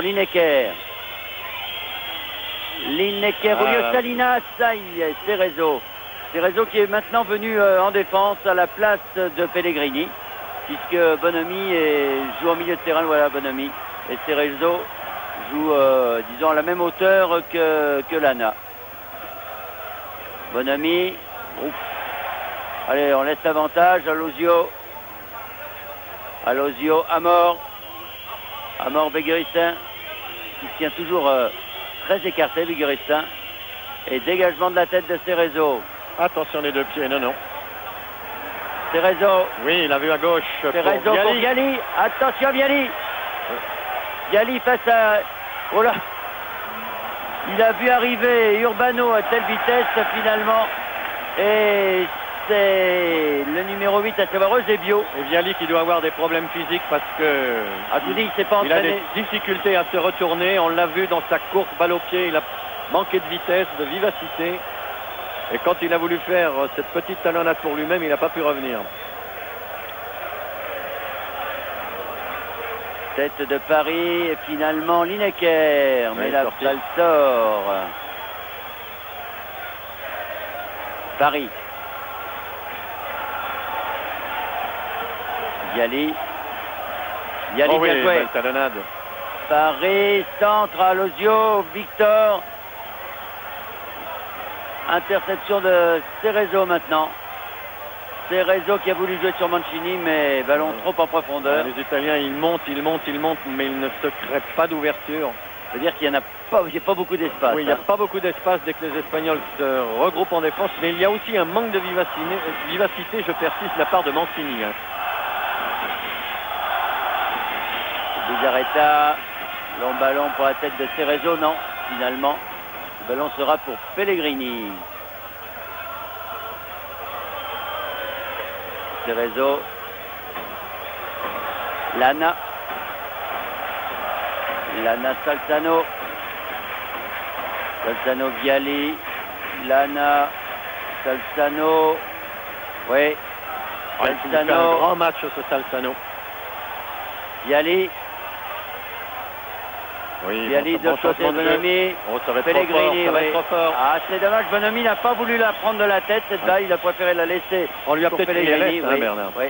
Lineker. Julio Salinas. Cerezo qui est maintenant venu en défense à la place de Pellegrini. puisque Bonomi joue en milieu de terrain, voilà Bonomi. Et Cerezo joue, disons, à la même hauteur que Lana. Bonomi. Ouf. Allez, on laisse l'avantage. Alozio. Alozio, Amor. Amor, Bégueristin. Qui se tient toujours très écarté, Bégueristin. Et dégagement de la tête de Cerezo. Attention les deux pieds, non. Cerezo. Oui, il a vu à gauche. Cerezo pour Viali. Attention Viali. Viali face à... Oh là. Il a vu arriver Urbano à telle vitesse finalement. Et c'est le numéro 8 à savoir Eusebio. Et Viali qui doit avoir des problèmes physiques parce que... Ah, je vous dis, il s'est pas il a entraîné. des difficultés à se retourner. On l'a vu dans sa course balle au pied. Il a manqué de vitesse, de vivacité. Et quand il a voulu faire cette petite talonnade pour lui-même, il n'a pas pu revenir. Tête de Paris et finalement Lineker. Mais la balle sort. Paris. Viali. Viali, bien joué. Belle talonnade. Paris, centre à Lozio, Victor. Interception de Cerezo maintenant. Cerezo qui a voulu jouer sur Mancini, mais ballon trop en profondeur. Les Italiens, ils montent, mais ils ne se créent pas d'ouverture. C'est-à-dire qu'il n'y a pas beaucoup d'espace. Oui, il n'y a pas beaucoup d'espace dès que les Espagnols se regroupent en défense, mais il y a aussi un manque de vivacité, je persiste, de la part de Mancini. Bizarreta, long ballon pour la tête de Cerezo, non, finalement. Le ballon sera pour Pellegrini. Cerezo. Lana. Lana Salzano. Salzano Viali. Lana. Salzano. Oui. Il fait un grand match ce Salzano. Viali. Oui, Viali de côté Bonomi. Oh, ça va être Pellegrini, trop fort, ça va être trop fort. Ah, c'est dommage, Bonomi n'a pas voulu la prendre de la tête, cette balle, il a préféré la laisser. On lui a pour peut-être mis Pellegrini, l'alerte, Bernard. Oui.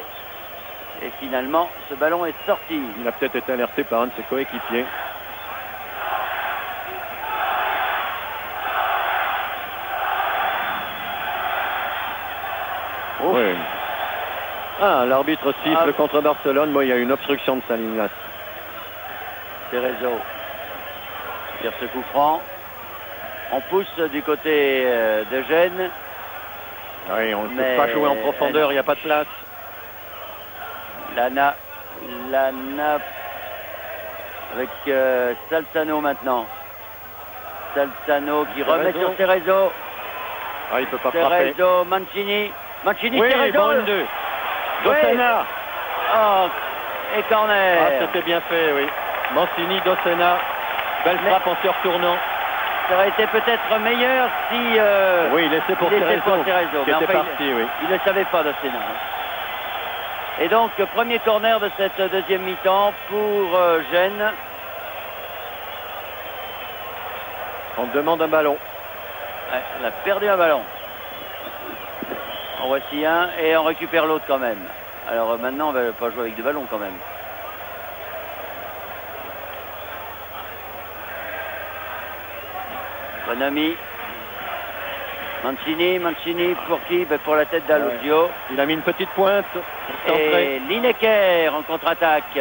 Et finalement, ce ballon est sorti. Il a peut-être été alerté par un de ses coéquipiers. Oui. Ah, l'arbitre siffle contre Barcelone. Moi, il y a une obstruction de Salinas. Cerezo tire ce coup franc. On pousse du côté de Gênes. Oui, on ne peut pas jouer en profondeur, il n'y a pas de place. Lana avec Salzano maintenant. Salzano qui remet sur Cerezo. Ah, il ne peut pas frapper. Cerezo, Mancini. Mancini, oui, Cerezo. Bon 2. Dossena. Oh, et corner. Ah, c'était bien fait, oui. Mancini, Dossena. Belle frappe en se retournant. Ça aurait été peut-être meilleur si... oui, il laissait pour Cerezo. Qui était parti, oui. Il ne le savait pas, Dossena. Et donc, premier corner de cette deuxième mi-temps pour Gênes. On demande un ballon. Ouais, elle a perdu un ballon. En voici un et on récupère l'autre quand même. Alors maintenant, on ne va pas jouer avec deux ballons quand même. Bonomi. Mancini pour qui? Pour la tête d'Alozio. Il a mis une petite pointe. Et Lineker en contre-attaque.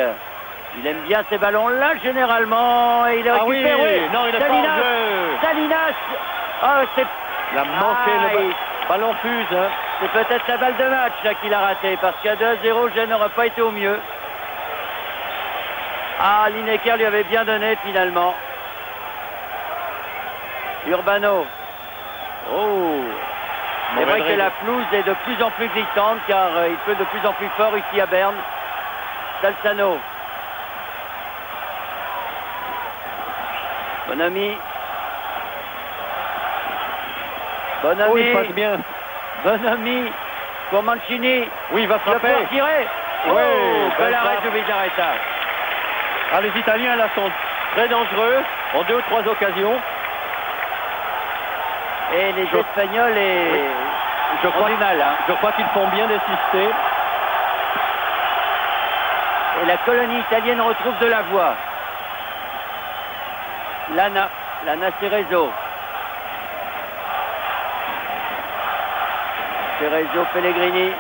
Il aime bien ces ballons-là généralement. Et il a récupéré. Non, il n'a pas en jeu. Salinas. Oh, c'est... Il a manqué le ballon fuse. Hein. C'est peut-être la balle de match qu'il a raté. Parce qu'à 2-0, Gênes n'aurait pas été au mieux. Ah, Lineker lui avait bien donné finalement. Urbano. Oh! C'est vrai que la pelouse est de plus en plus glissante car il pleut de plus en plus fort ici à Berne. Salzano. Bonomi. Oh, il passe bien. Bonomi pour Mancini. Oui, il va frapper. Il va tirer. Oui, bel arrêt de Bizarreta. Ah, les Italiens là sont très dangereux en 2 ou 3 occasions. Et les Espagnols ont du mal. Hein. Je crois qu'ils font bien d'assister. Et la colonie italienne retrouve de la voix. Lana Cerezo. Cerezo, Pellegrini.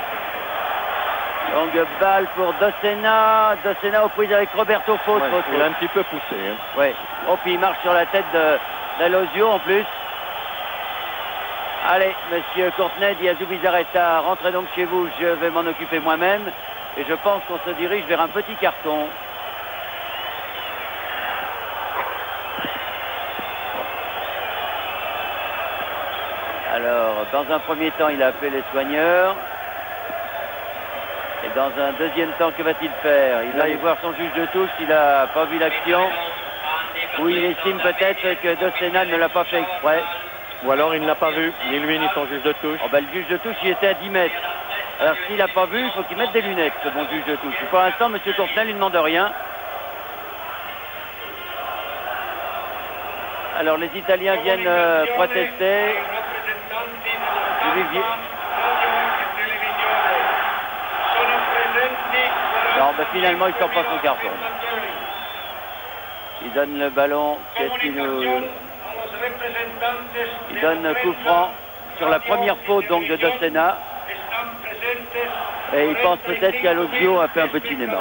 Longue balle pour Dossena. Dossena aux prises avec Roberto Faute. Ouais, il a un petit peu poussé. Hein. Ouais. Oh, puis il marche sur la tête d'Alosio en plus. Allez, monsieur Courtenay dit à Zubizarreta, rentrez donc chez vous, je vais m'en occuper moi-même. Et je pense qu'on se dirige vers un petit carton. Alors, dans un premier temps, il a appelé les soigneurs. Et dans un deuxième temps, que va-t-il faire? Il va aller voir son juge de touche s'il n'a pas vu l'action. Ou il estime peut-être que Dossena ne l'a pas fait exprès. Ou alors il ne l'a pas vu, ni lui ni son juge de touche. Oh ben, le juge de touche, il était à 10 mètres. Alors s'il n'a pas vu, il faut qu'il mette des lunettes, ce bon juge de touche. Pour l'instant, M. Courtenay ne lui demande rien. Alors les Italiens viennent protester. Non, ben, finalement, il ne sort pas son carton. Il donne le ballon. Qu'est-ce qu'il nous... Il donne coup franc sur la première faute donc de Dossena. Et il pense peut-être qu'Alosio a fait un petit cinéma.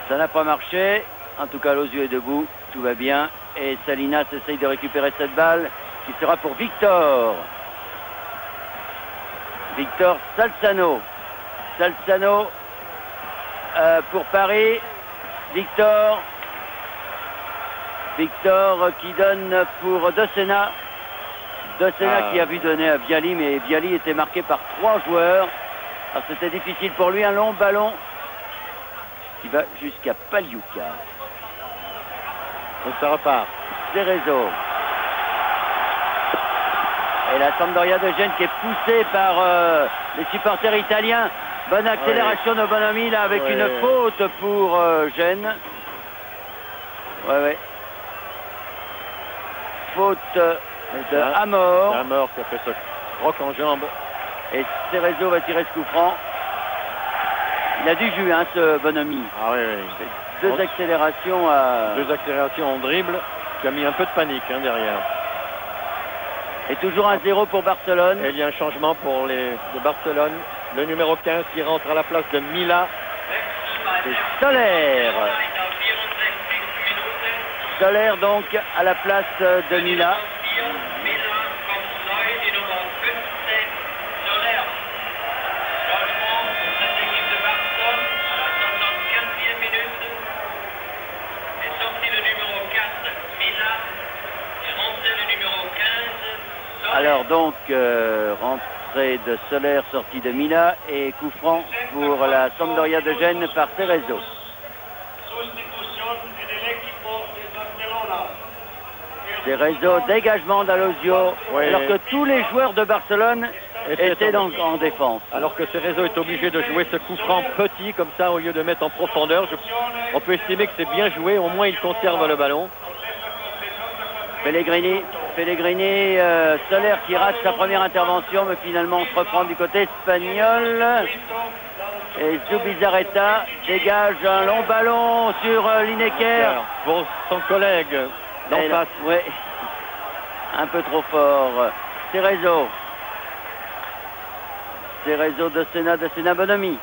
Ça n'a pas marché. En tout cas, Alosio est debout. Tout va bien. Et Salinas essaye de récupérer cette balle qui sera pour Victor. Victor Salzano. Salzano pour Paris. Victor qui donne pour Dossena. Dossena qui a vu donner à Viali, mais Viali était marqué par 3 joueurs. Alors c'était difficile pour lui, un long ballon qui va jusqu'à Pagliuca. Donc ça repart. Cerezo. Et la Sampdoria de Gênes qui est poussée par les supporters italiens. Bonne accélération de Bonomi là avec une faute pour Gênes. Ouais. Faute de Amor. Amor qui a fait ce croc en jambe. Et Cerezo va tirer ce coup franc. Il a du jus, hein, ce Bonomi. Ah oui. Deux accélérations en dribble qui a mis un peu de panique hein, derrière. Et toujours 1-0 pour Barcelone. Et il y a un changement pour de Barcelone. Le numéro 15 qui rentre à la place de Mila. C'est Soler. Soler donc à la place de Mila. Alors donc, rentrée de Soler, sortie de Mila et coup franc pour la Sampdoria de Gênes par Cerezo. Cerezo, dégagement d'Alosio, alors que tous les joueurs de Barcelone étaient donc en défense. Alors que Cerezo est obligé de jouer ce coup franc petit comme ça au lieu de mettre en profondeur. On peut estimer que c'est bien joué, au moins il conserve le ballon. Pellegrini, Soler qui rate sa première intervention, mais finalement on se reprend du côté espagnol. Et Zubizarreta dégage un long ballon sur Lineker. Pour son collègue d'en face. Ouais. Un peu trop fort. Cerezo, Dossena, Bonomi.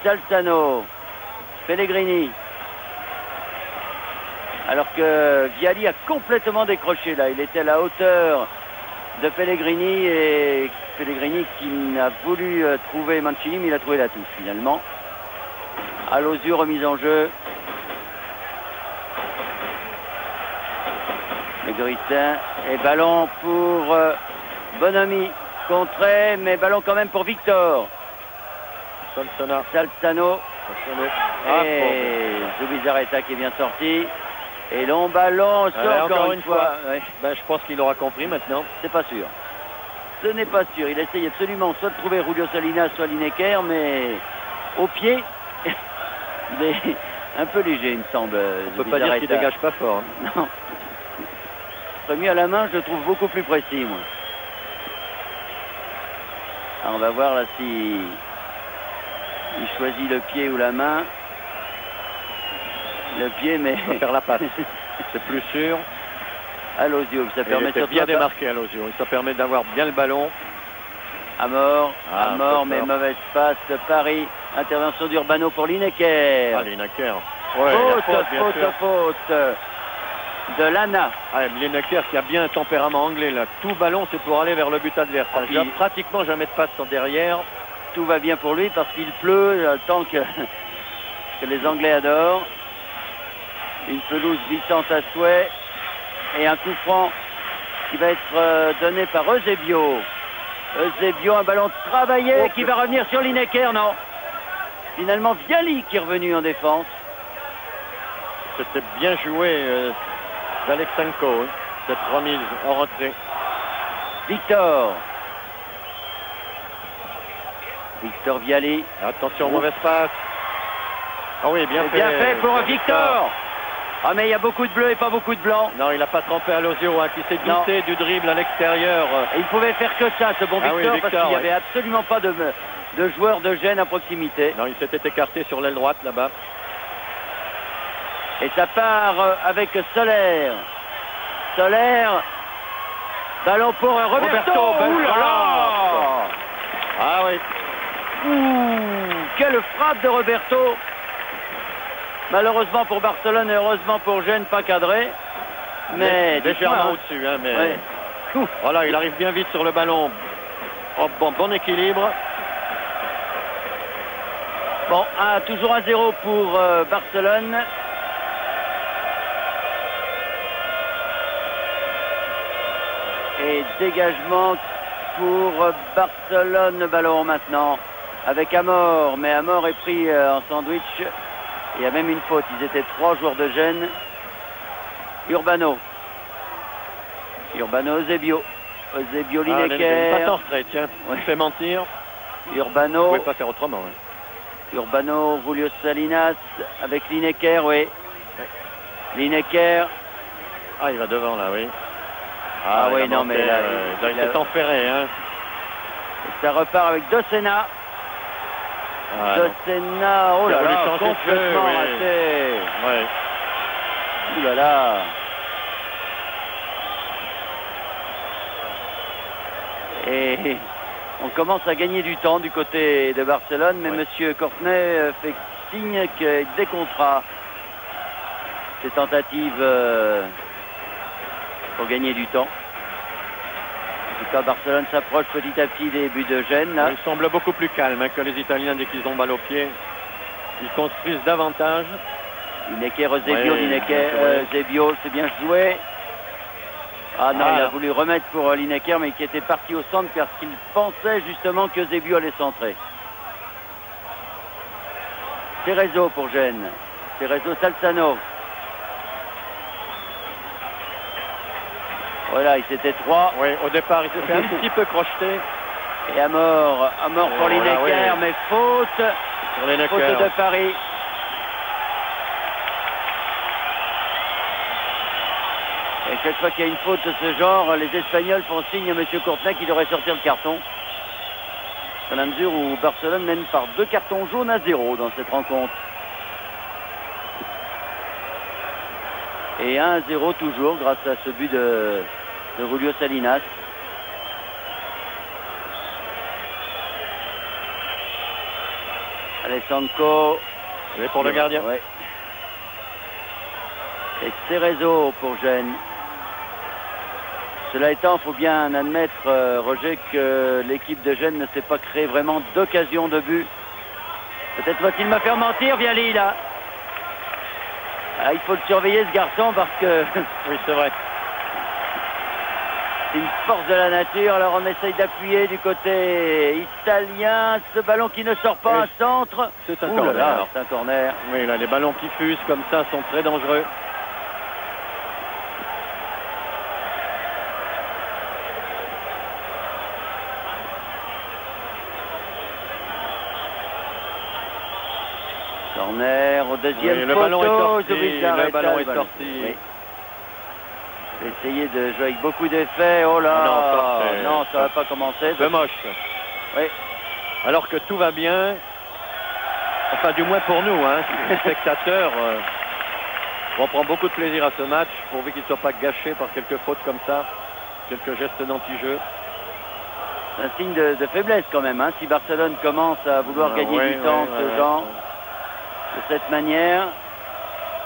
Salzano. Pellegrini. Alors que Viali a complètement décroché là. Il était à la hauteur de Pellegrini et Pellegrini qui n'a voulu trouver Mancini, mais il a trouvé la touche finalement. Alosio remise en jeu. Le Gristin et ballon pour Bonomi. Contré, mais ballon quand même pour Victor. Salzano. Et Zubizarreta qui est bien sorti. Et long ballon, encore une fois. Ouais. Je pense qu'il aura compris maintenant. C'est pas sûr. Ce n'est pas sûr. Il essaye absolument soit de trouver Julio Salinas, soit Lineker, mais au pied, il est un peu léger, il me semble. On ne peut pas dire qu'il dégage pas fort. Hein. Non. Remis à la main, je le trouve beaucoup plus précis, moi. Alors, on va voir là si Il choisit le pied ou la main. Le pied, mais... Il va faire la passe. C'est plus sûr. Alosio, ça permet de bien démarquer Alosio. Ça permet d'avoir bien le ballon. Amor, mais mauvaise passe de Paris. Intervention d'Urbano pour Lineker. Ah, Lineker. Ouais, faute de Lana. Ah, Lineker qui a bien un tempérament anglais là. Tout ballon c'est pour aller vers le but adverse. Il a pratiquement jamais de passe en derrière. Tout va bien pour lui parce qu'il pleut tant que les Anglais adorent. Une pelouse glissante à souhait. Et un coup franc qui va être donné par Eusebio. Eusebio, un ballon travaillé qui va revenir sur Lineker, non. Finalement, Viali qui est revenu en défense. C'était bien joué d'Alexenko, hein, cette remise en rentrée. Victor Viali. Attention, mauvaise passe. Ah oui, bien fait. Bien fait pour Victor. Ah mais il y a beaucoup de bleu et pas beaucoup de blanc. Non, il n'a pas trempé Alosio, hein, qui s'est douté du dribble à l'extérieur. Et il pouvait faire que ça, ce bon Victor, oui, parce qu'il n'y avait absolument pas de joueurs de Gênes à proximité. Non, il s'était écarté sur l'aile droite là-bas. Et ça part avec Soler. Ballon pour Roberto. Ouh là là. Ah oui. Quelle frappe de Roberto. Malheureusement pour Barcelone et heureusement pour Gênes, pas cadré. Mais légèrement au-dessus. Hein, mais... ouais. Voilà, il arrive bien vite sur le ballon. Oh, bon équilibre. Bon, toujours 1-0 pour Barcelone. Et dégagement pour Barcelone, le ballon maintenant avec Amor. Mais Amor est pris en sandwich. Il y a même une faute. Ils étaient 3 joueurs de Gênes. Urbano, Eusebio, Lineker. Pas en retrait, tiens. Il fait mentir. Urbano. Vous pouvez pas faire autrement. Hein. Urbano, Julio Salinas avec Lineker, oui. Lineker. Ah, il va devant là, oui. Ah oui, non, mais là, il s'est enferré. Hein. Ça repart avec Docena. Docena, oh là là, complètement raté. Ouais. Ouh là là. Et on commence à gagner du temps du côté de Barcelone, mais monsieur Courtenay fait signe qu'il décomptera ces tentatives pour gagner du temps. En tout cas, Barcelone s'approche petit à petit des buts de Gênes. Là. Il semble beaucoup plus calme que les Italiens dès qu'ils ont balle au pied. Ils construisent davantage. Lineker, Eusebio, c'est bien joué. Ah non, il a voulu remettre pour Lineker, mais qui était parti au centre parce qu'il pensait justement que Eusebio allait centrer. Cerezo pour Gênes. Cerezo, Salzano. Voilà, il s'était 3. Oui, au départ, il s'est fait un petit peu crocheter. Et Amor pour Lineker, mais faute de Paris. Et chaque fois qu'il y a une faute de ce genre, les Espagnols font signe à M. Courtenay qu'il devrait sortir le carton. Dans la mesure où Barcelone mène par 2 cartons jaunes à 0 dans cette rencontre. Et 1-0 toujours grâce à ce but de Julio Salinas. Alessandro. Et pour le gardien. Ouais. Et Cerezo pour Gênes. Cela étant, il faut bien admettre, Roger, que l'équipe de Gênes ne s'est pas créé vraiment d'occasion de but. Peut-être va-t-il me faire mentir, Viali, là. Ah, il faut le surveiller, ce garçon, parce que... Oui, c'est vrai. C'est une force de la nature. Alors on essaye d'appuyer du côté italien. Ce ballon qui ne sort pas, un centre. C'est un corner. C'est un corner. Oui, là, les ballons qui fusent comme ça sont très dangereux. Corner au deuxième le ballon est sorti. Le ballon est sorti. Oui. Essayer de jouer avec beaucoup d'effets. Oh là, non, ça va pas commencer. C'est moche. Oui. Alors que tout va bien. Enfin, du moins pour nous, hein, les spectateurs. On prend beaucoup de plaisir à ce match, pourvu qu'il ne soit pas gâché par quelques fautes comme ça, quelques gestes d'anti-jeu. Un signe de faiblesse quand même, hein, si Barcelone commence à vouloir gagner du temps ce genre, de cette manière,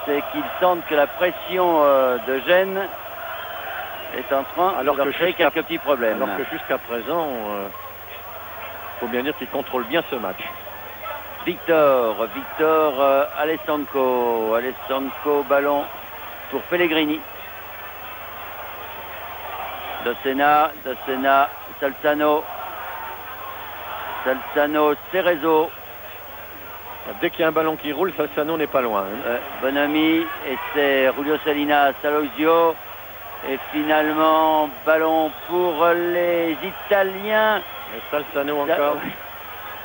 c'est qu'ils sentent que la pression de Gênes est en train de leur créer quelques petits problèmes. Alors que jusqu'à présent, faut bien dire qu'ils contrôlent bien ce match. Victor, Alessanco, ballon pour Pellegrini. De Sena, Salzano, Cerezo. Dès qu'il y a un ballon qui roule, Salzano n'est pas loin. Hein. Bonami, et c'est Julio Salinas, Salozio. Et finalement, ballon pour les Italiens. Et Salzano encore.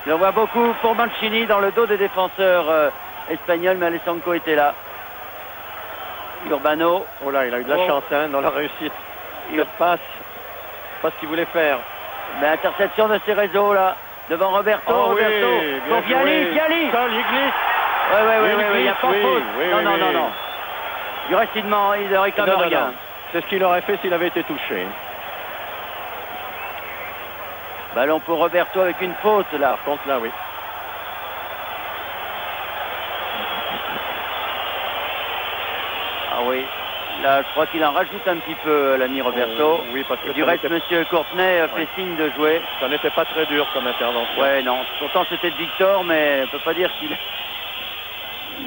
Je le vois beaucoup pour Mancini dans le dos des défenseurs espagnols, mais Alessanco était là. Urbano. Oh là, il a eu de la chance hein, dans la réussite. Il passe, pas ce qu'il voulait faire. Mais interception de Cerezo là, devant Roberto. Roberto. Oui, pour Viali. Seul, il glisse. Oui, il n'y a pas de faute. Non. Du reste, il ne réclame rien. Non. C'est ce qu'il aurait fait s'il avait été touché. Ballon pour Roberto avec une faute là. Par contre là, oui. Ah oui. Là, je crois qu'il en rajoute un petit peu, l'ami Roberto. Oui, parce que du reste, monsieur Courtenay fait signe de jouer. Ça n'était pas très dur comme intervention. Ouais, non. Pourtant, c'était de Victor, mais on ne peut pas dire qu'il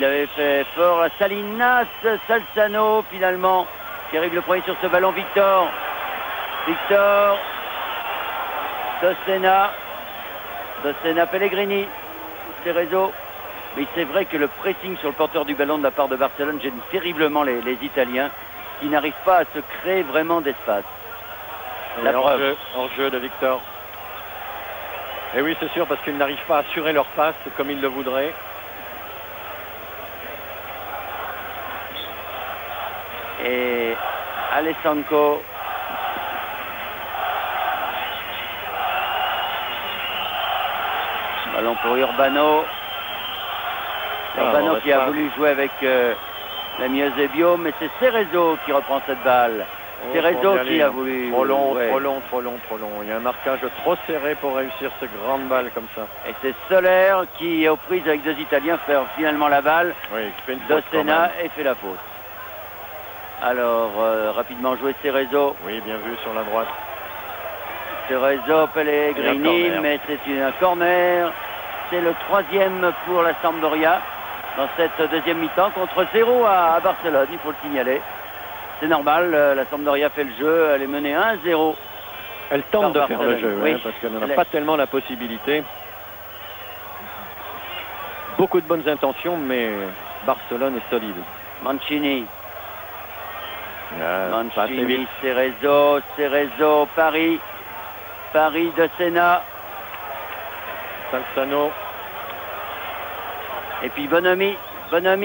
avait fait fort. Salinas, Salzano, finalement, qui arrive le premier sur ce ballon. Victor, De Sena, Pellegrini, Cerezo. Mais c'est vrai que le pressing sur le porteur du ballon de la part de Barcelone gêne terriblement les Italiens qui n'arrivent pas à se créer vraiment d'espace. Hors-jeu de Victor. Et oui, c'est sûr, parce qu'ils n'arrivent pas à assurer leur passe comme ils le voudraient. Et Alessanco. Ballon pour Urbano. Urbano qui a voulu jouer avec l'ami Eusebio, mais c'est Cerezo qui reprend cette balle. Cerezo qui a voulu... Trop long. Il y a un marquage trop serré pour réussir cette grande balle comme ça. Et c'est Soler qui est aux prises avec deux Italiens, fait finalement la balle. Oui, fait une de faute Sena et fait la faute. Alors, rapidement joué Cerezo. Oui, bien vu sur la droite. Cerezo, Pellegrini, mais c'est un corner. C'est le troisième pour la Sampdoria dans cette deuxième mi-temps contre 0 à Barcelone, il faut le signaler. C'est normal, la Sampdoria fait le jeu, elle est menée 1-0. Elle tente de faire le jeu, oui. Parce qu'elle n'en a pas tellement la possibilité. Beaucoup de bonnes intentions, mais Barcelone est solide. Mancini, Mancini, Cerezo, Paris de Sena. Salzano. Et puis Bonami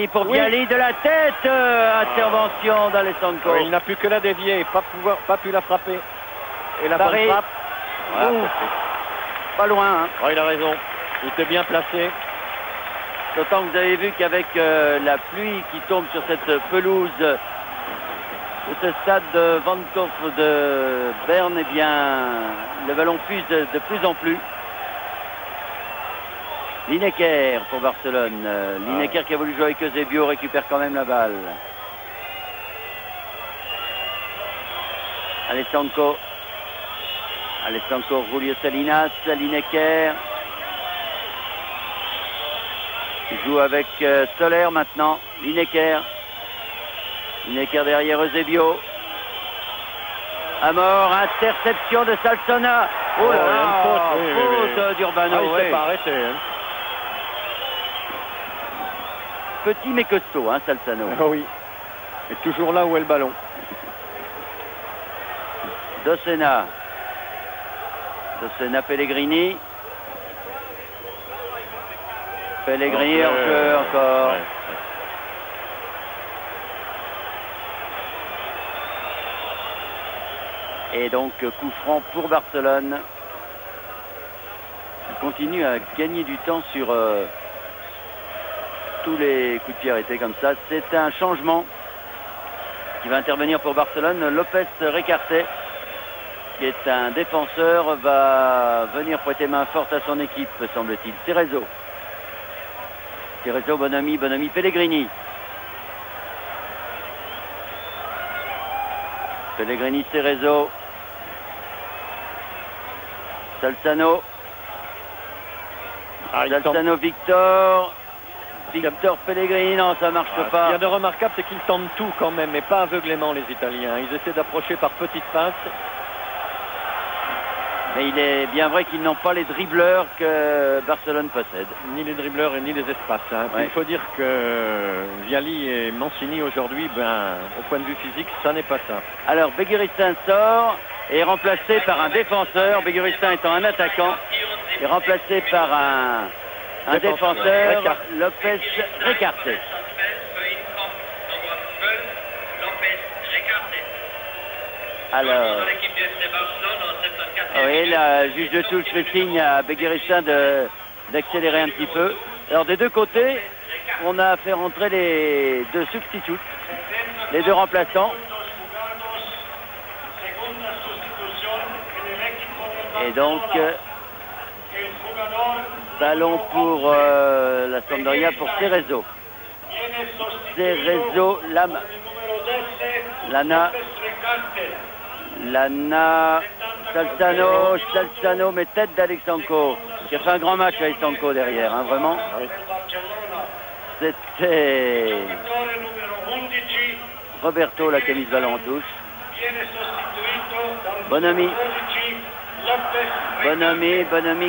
pour Viali de la tête. Intervention d'Alessanco. Il n'a plus que la dévier, pas pu la frapper. Et la Paris. bonne frappe. Voilà, pas loin. Hein. Oh, il a raison. Il était bien placé. D'autant que vous avez vu qu'avec la pluie qui tombe sur cette pelouse de ce stade de Van Korf de Berne, eh bien, le ballon fuse de plus en plus. Lineker pour Barcelone. Lineker qui a voulu jouer avec Eusebio récupère quand même la balle. Alessanco, Julio Salinas, Lineker. Il joue avec Soler maintenant. Lineker derrière Eusebio. Amor, interception de Salzona. Oh là là, faute d'Urbano. Il s'est pas arrêté. Hein. Petit mais costaud, hein, Salzano. Oh oui. Et toujours là où est le ballon. De Sena, Pellegrini. Pellegrini hors jeu encore. Ouais. Et donc coup franc pour Barcelone. Il continue à gagner du temps sur tous les coups de pied arrêtés comme ça. C'est un changement qui va intervenir pour Barcelone. Lopez Recarte, qui est un défenseur, va venir prêter main forte à son équipe, semble-t-il. Cerezo, Bonami, Pellegrini. Cerezo. Salzano. Victor Pellegrini, non, ça marche pas. Ce qu'il y a de remarquable, c'est qu'ils tentent tout quand même, mais pas aveuglément, les Italiens. Ils essaient d'approcher par petites passes. Mais il est bien vrai qu'ils n'ont pas les dribbleurs que Barcelone possède. Ni les dribbleurs et ni les espaces. Hein. Ouais. Il faut dire que Viali et Mancini aujourd'hui, au point de vue physique, ça n'est pas ça. Alors Beguiristain sort et est remplacé par un défenseur. Beguiristain étant un attaquant, est remplacé par un défenseur, Lopez Recarte. Alors, oui, la juge de touche fait signe à Beguiristain d'accélérer un petit peu. Alors des deux côtés, on a fait rentrer les deux substituts, les deux remplaçants. Et donc, ballon pour la Sampdoria pour Cerezo. Lana, Salzano, mais tête d'Alexandro, qui a fait un grand match à Alexandro derrière, hein, vraiment. C'était Roberto là, qui a mis ce ballon en touche. Bonami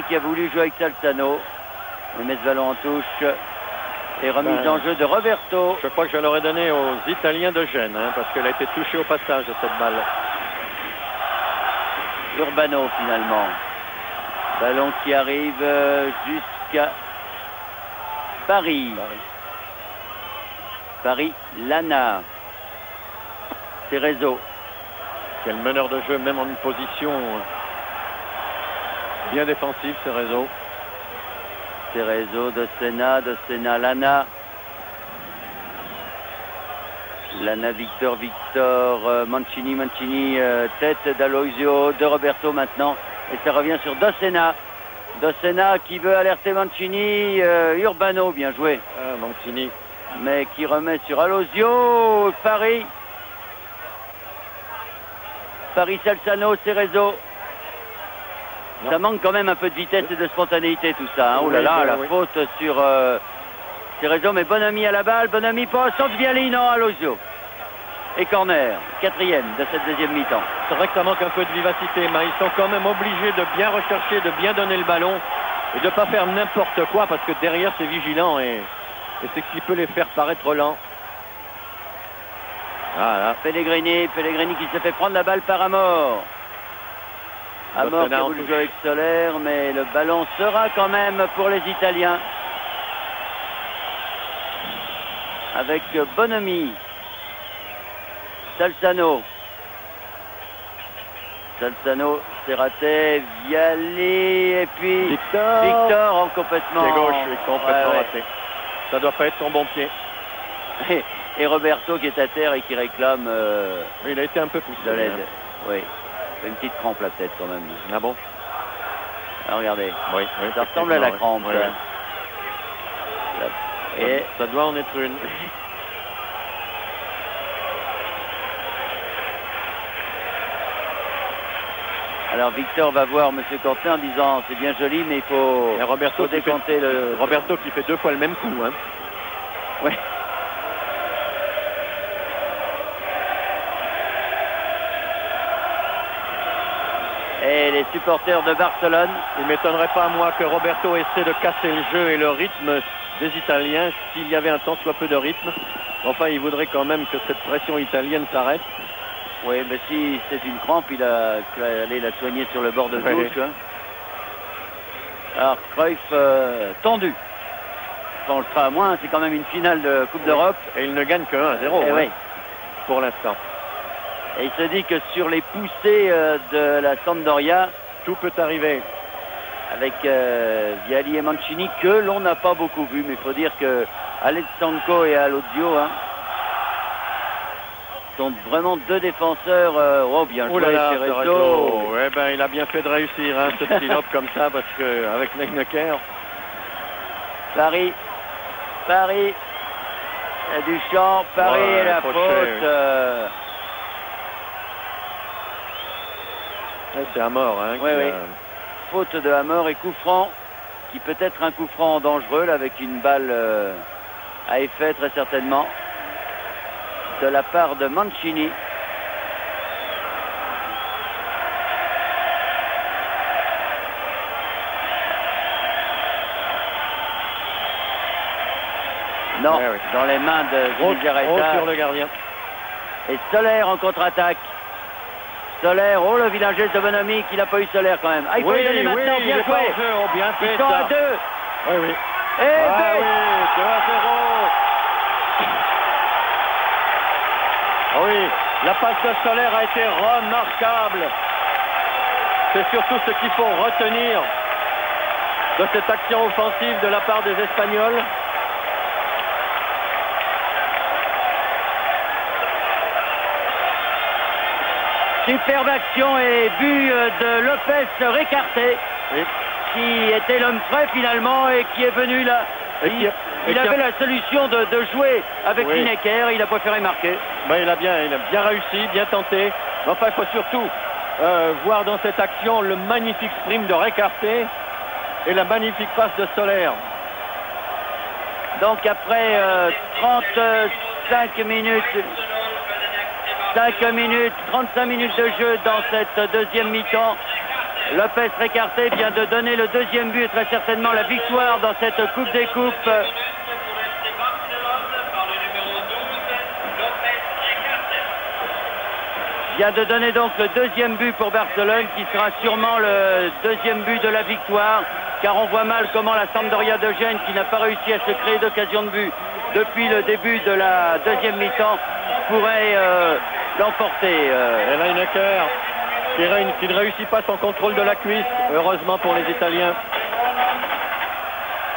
qui a voulu jouer avec Salzano. Il met ce ballon en touche. Et remise en jeu de Roberto. Je crois que je l'aurais donné aux Italiens de Gênes, hein, parce qu'elle a été touchée au passage de cette balle. Urbano finalement. Ballon qui arrive jusqu'à Paris. Lana. Cerezo. Quel meneur de jeu, même en une position bien défensive, Cerezo. De Senna, Lana, Victor, Mancini, tête d'Aloisio, de Roberto maintenant, et ça revient sur Dossena qui veut alerter Mancini, Urbano, bien joué. Mancini. Mais qui remet sur Aloisio, Paris Salzano, Cerezo. Ça manque quand même un peu de vitesse et de spontanéité tout ça. Hein. Oh là là, la faute sur Cerezo, mais Bonami à la balle. Bonami pas, centre Viali, non, Aloisio. Et corner, 4e de cette deuxième mi-temps. C'est vrai que ça manque un peu de vivacité, mais ils sont quand même obligés de bien rechercher, de bien donner le ballon et de ne pas faire n'importe quoi parce que derrière c'est vigilant et c'est ce qui peut les faire paraître lents. Voilà. Pellegrini qui s'est fait prendre la balle par Amor. Amor qui a voulu jouer avec Soler, mais le ballon sera quand même pour les Italiens. Avec Bonami. Salzano, c'est raté. Viali et puis Victor en complètement. Pied gauche est complètement raté. Ça doit pas être son bon pied. Et Roberto qui est à terre et qui réclame. Il a été un peu poussé. De l'aide. Oui. Une petite crampe la tête quand même. Ah bon? Alors, regardez. Oui, ça ressemble à la crampe. Oui. Et ça doit en être une. Alors Victor va voir M. Quentin en disant c'est bien joli mais il faut, Roberto décanter le... Roberto qui fait 2 fois le même coup. Hein. Oui. Et les supporters de Barcelone. Il ne m'étonnerait pas moi que Roberto essaie de casser le jeu et le rythme des Italiens s'il y avait un tant soit peu de rythme. Enfin il voudrait quand même que cette pression italienne s'arrête. Oui, mais si c'est une crampe, il a allé la soigner sur le bord de touche. Hein. Alors, Cruyff tendu. Bon, le sera à moins, c'est quand même une finale de Coupe d'Europe. Et il ne gagne que 1-0 oui. Pour l'instant. Et il se dit que sur les poussées de la Sampdoria, tout peut arriver. Avec Viali et Mancini, que l'on n'a pas beaucoup vu, mais il faut dire que Alexanko et Alodio. Hein. Sont vraiment deux défenseurs. Bien joué, Cerezo. Ouais, ben, il a bien fait de réussir ce petit lob comme ça, parce qu'avec Lineker. Paris. Duchamp, Paris et la faute. C'est Amor. Hein, oui. Faute de Amor et coup franc, qui peut être un coup franc dangereux, là, avec une balle à effet très certainement, de la part de Mancini. Non, dans les mains de Zubizarreta. Sur le gardien. Et Soler en contre-attaque. Soler, le vilain geste de Bonomi qui n'a pas eu Soler quand même. Il faut lui donner maintenant, bien joué. Bien fait. Ils sont à 2. Oui. Et 2-0. Oui, la passe de Soler a été remarquable. C'est surtout ce qu'il faut retenir de cette action offensive de la part des Espagnols. Superbe action et but de Lopez Recarté, qui était l'homme frais finalement et qui est venu là. Il avait la solution de jouer avec Lineker, il a préféré marquer. Ben, il a bien réussi, bien tenté. Enfin, il faut surtout voir dans cette action le magnifique sprint de Recarté et la magnifique passe de Soler. Donc après 35 minutes de jeu dans cette deuxième mi-temps, Lopez Recarté vient de donner le deuxième but et très certainement la victoire dans cette Coupe des Coupes. Vient de donner donc le deuxième but pour Barcelone, qui sera sûrement le deuxième but de la victoire, car on voit mal comment la Sampdoria de Gênes, qui n'a pas réussi à se créer d'occasion de but depuis le début de la deuxième mi-temps, pourrait l'emporter. Et Lineker qui ne réussit pas son contrôle de la cuisse, heureusement pour les Italiens.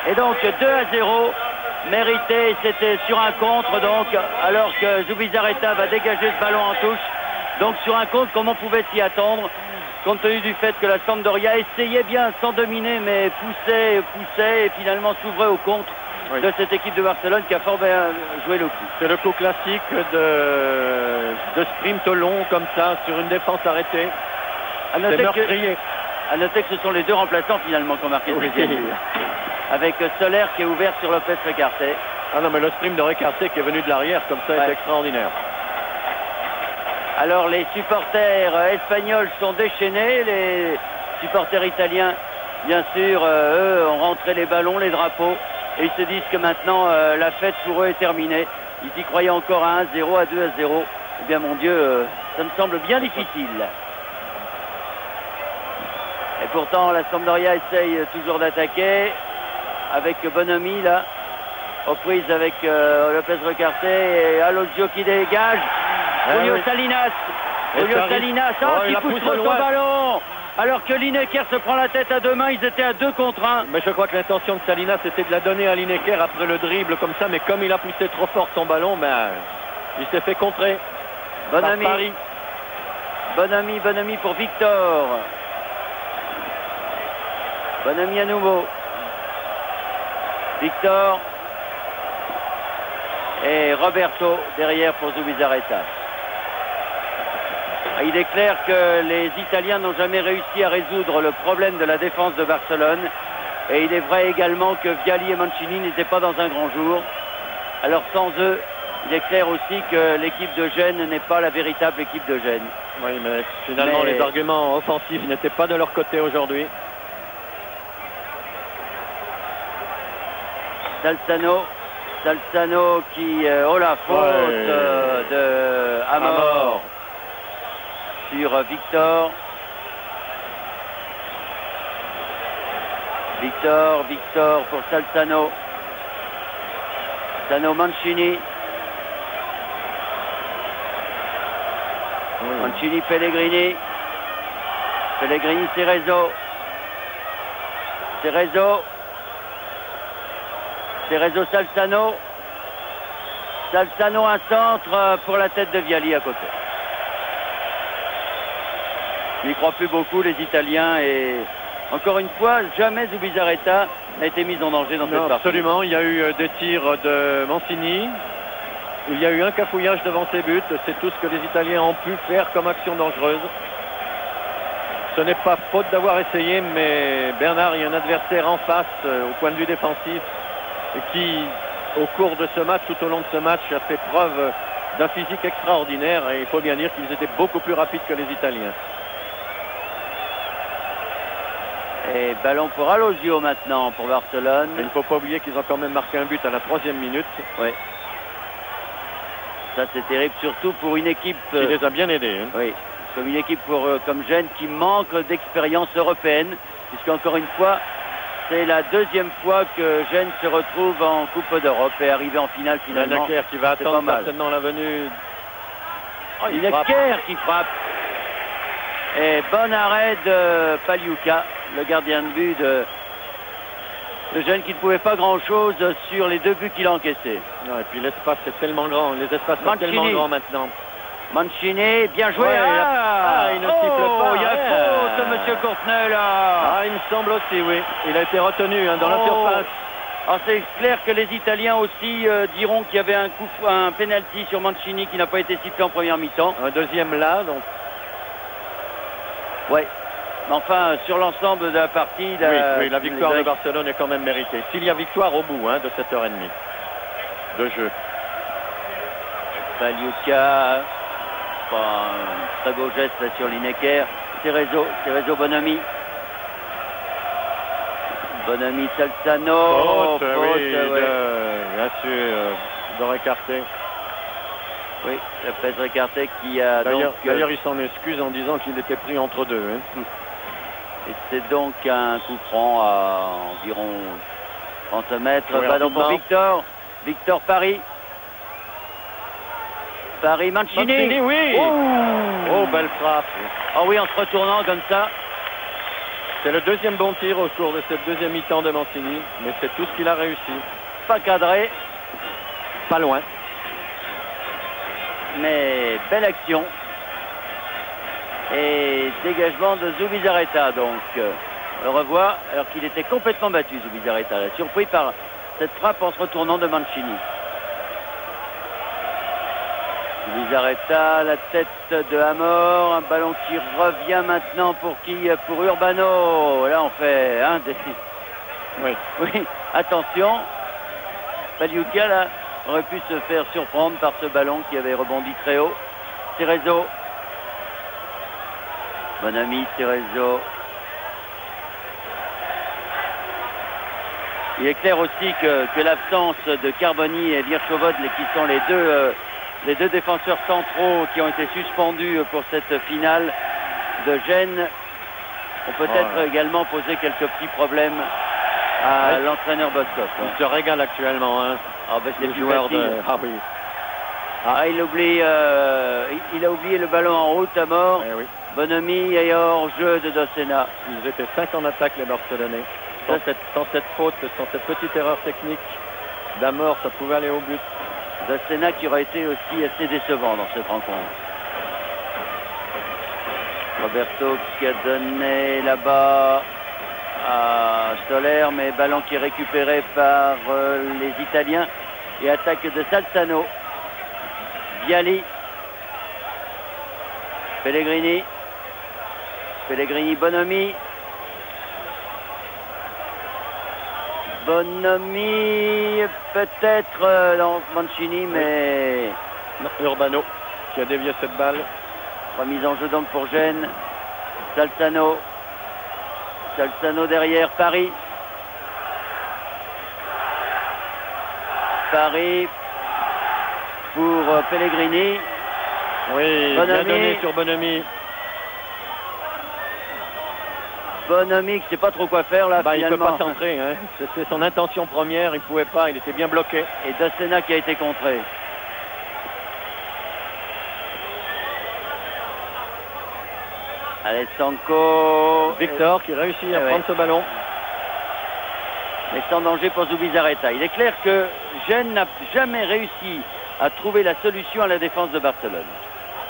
Et donc 2-0, mérité, c'était sur un contre, donc, alors que Zubizarreta va dégager ce ballon en touche. Donc sur un contre, comme on pouvait s'y attendre, compte tenu du fait que la Sampdoria essayait bien sans dominer, mais poussait et finalement s'ouvrait au contre de cette équipe de Barcelone qui a fort bien joué le coup. C'est le coup classique de sprint long comme ça sur une défense arrêtée. C'est meurtrier. À noter que ce sont les deux remplaçants finalement qui ont marqué ce deuxième but. Avec Soler qui est ouvert sur Lopez Recarté. Ah non, mais le sprint de Recarté qui est venu de l'arrière comme ça est extraordinaire. Alors les supporters espagnols sont déchaînés, les supporters italiens, bien sûr, eux ont rentré les ballons, les drapeaux, et ils se disent que maintenant la fête pour eux est terminée. Ils y croyaient encore à 1-0, à 2-0. Eh bien mon Dieu, ça me semble bien difficile. Et pourtant la Sampdoria essaye toujours d'attaquer avec Bonomi là, aux prises avec Lopez Recarté et Alodio qui dégage. Julio Salinas, qui pousse trop son ballon, alors que Lineker se prend la tête à deux mains, ils étaient à 2 contre 1. Mais je crois que l'intention de Salinas c'était de la donner à Lineker après le dribble comme ça, mais comme il a poussé trop fort son ballon, il s'est fait contrer. Bonomi pour Victor. Bonomi à nouveau. Victor et Roberto derrière pour Zubizarreta. Il est clair que les Italiens n'ont jamais réussi à résoudre le problème de la défense de Barcelone. Et il est vrai également que Vialli et Mancini n'étaient pas dans un grand jour. Alors sans eux, il est clair aussi que l'équipe de Gênes n'est pas la véritable équipe de Gênes. Oui, mais finalement les arguments offensifs n'étaient pas de leur côté aujourd'hui. Salzano qui... la faute de Amor sur Victor. Victor pour Salzano. Mancini. Mancini, Pellegrini. Cerezo. Salzano. Salzano, un centre pour la tête de Viali à côté. Ils n'y croient plus beaucoup les Italiens et encore une fois, jamais Zubizarreta n'a été mis en danger dans cette partie. Absolument, il y a eu des tirs de Mancini. Il y a eu un cafouillage devant ses buts. C'est tout ce que les Italiens ont pu faire comme action dangereuse. Ce n'est pas faute d'avoir essayé, mais Bernard, il y a un adversaire en face au point de vue défensif et qui, au cours de ce match, tout au long de ce match, a fait preuve d'un physique extraordinaire et il faut bien dire qu'ils étaient beaucoup plus rapides que les Italiens. Et ballon pour Alosio maintenant pour Barcelone. Et il ne faut pas oublier qu'ils ont quand même marqué un but à la 3e minute. Oui. Ça c'est terrible, surtout pour une équipe qui les a bien aidés. Hein. Oui, comme une équipe comme Gênes qui manque d'expérience européenne, puisqu'encore une fois, c'est la 2e fois que Gênes se retrouve en Coupe d'Europe et arrivé en finale finalement. Necker qui va attendre maintenant la venue. Necker qui frappe. Et bon arrêt de Paliuca, le gardien de but de Gênes qui ne pouvait pas grand-chose sur les 2 buts qu'il a encaissés. Non, et puis l'espace est tellement grand, les espaces sont tellement grands maintenant. Mancini, bien joué. Il ne siffle pas. Il y a faute, monsieur Courtenay là. Il me semble aussi, oui. Il a été retenu dans la surface. Alors c'est clair que les Italiens aussi diront qu'il y avait un penalty sur Mancini qui n'a pas été sifflé en première mi-temps. Un deuxième là, donc. Ouais. Mais enfin, sur l'ensemble de la partie... Oui, la victoire de Barcelone est quand même méritée. S'il y a victoire au bout de cette heure et demie de jeu. Paliuca, un très beau geste là, sur Lineker. Cerezo Bonami. Bonami Salzano. Faute, bien sûr, de Récarté. Oui, Lopez Récarté qui a D'ailleurs, il s'en excuse en disant qu'il était pris entre deux. Hein. Et c'est donc un coup franc à environ 30 mètres. Oui, ballon pour Victor Paris. Paris, Mancini. Oui. Oh, belle frappe. Ah oui, en se retournant comme ça. C'est le 2e bon tir au cours de cette 2e mi-temps de Mancini. Mais c'est tout ce qu'il a réussi. Pas cadré. Pas loin. Mais belle action. Et dégagement de Zubizarreta. Donc, on le revoit alors qu'il était complètement battu, Zubizarreta. Surpris par cette frappe en se retournant de Mancini. Zubizarreta, la tête de Amor. Un ballon qui revient maintenant pour qui? Pour Urbano. Là, on fait un des... Oui, attention. Paliuca, là, aurait pu se faire surprendre par ce ballon qui avait rebondi très haut. Cerezo. Bon ami, Cerezo. Il est clair aussi que l'absence de Carboni et Virchovodl, qui sont les deux défenseurs centraux qui ont été suspendus pour cette finale de Gênes, ont peut-être également posé quelques petits problèmes à l'entraîneur Boskov. Il se régale actuellement. Hein. C'est le plus joueur facile. oui. Il a oublié le ballon en route à mort. Oui. Bonami et hors-jeu de Dossena. Ils étaient 5 en attaque, les Barcelonais. Sans cette faute, sans cette petite erreur technique d'Amor, ça pouvait aller au but. Dossena qui aurait été aussi assez décevant dans cette rencontre. Roberto qui a donné là-bas à Soler, mais ballon qui est récupéré par les Italiens. Et attaque de Salzano. Viali. Pellegrini, Bonami. Peut-être dans Mancini, mais... Non, Urbano qui a dévié cette balle. Remise en jeu donc pour Gênes. Salzano derrière, Paris pour Pellegrini. Oui, bien donné sur Bonami. Bonami qui ne sait pas trop quoi faire là. Il ne peut pas centrer. Hein. C'était son intention première, il ne pouvait pas, il était bien bloqué. Et Dossena qui a été contré. Alessanco. Victor qui réussit à prendre ce ballon. Mais sans danger pour Zubizarreta. Il est clair que Gênes n'a jamais réussi a trouvé la solution à la défense de Barcelone.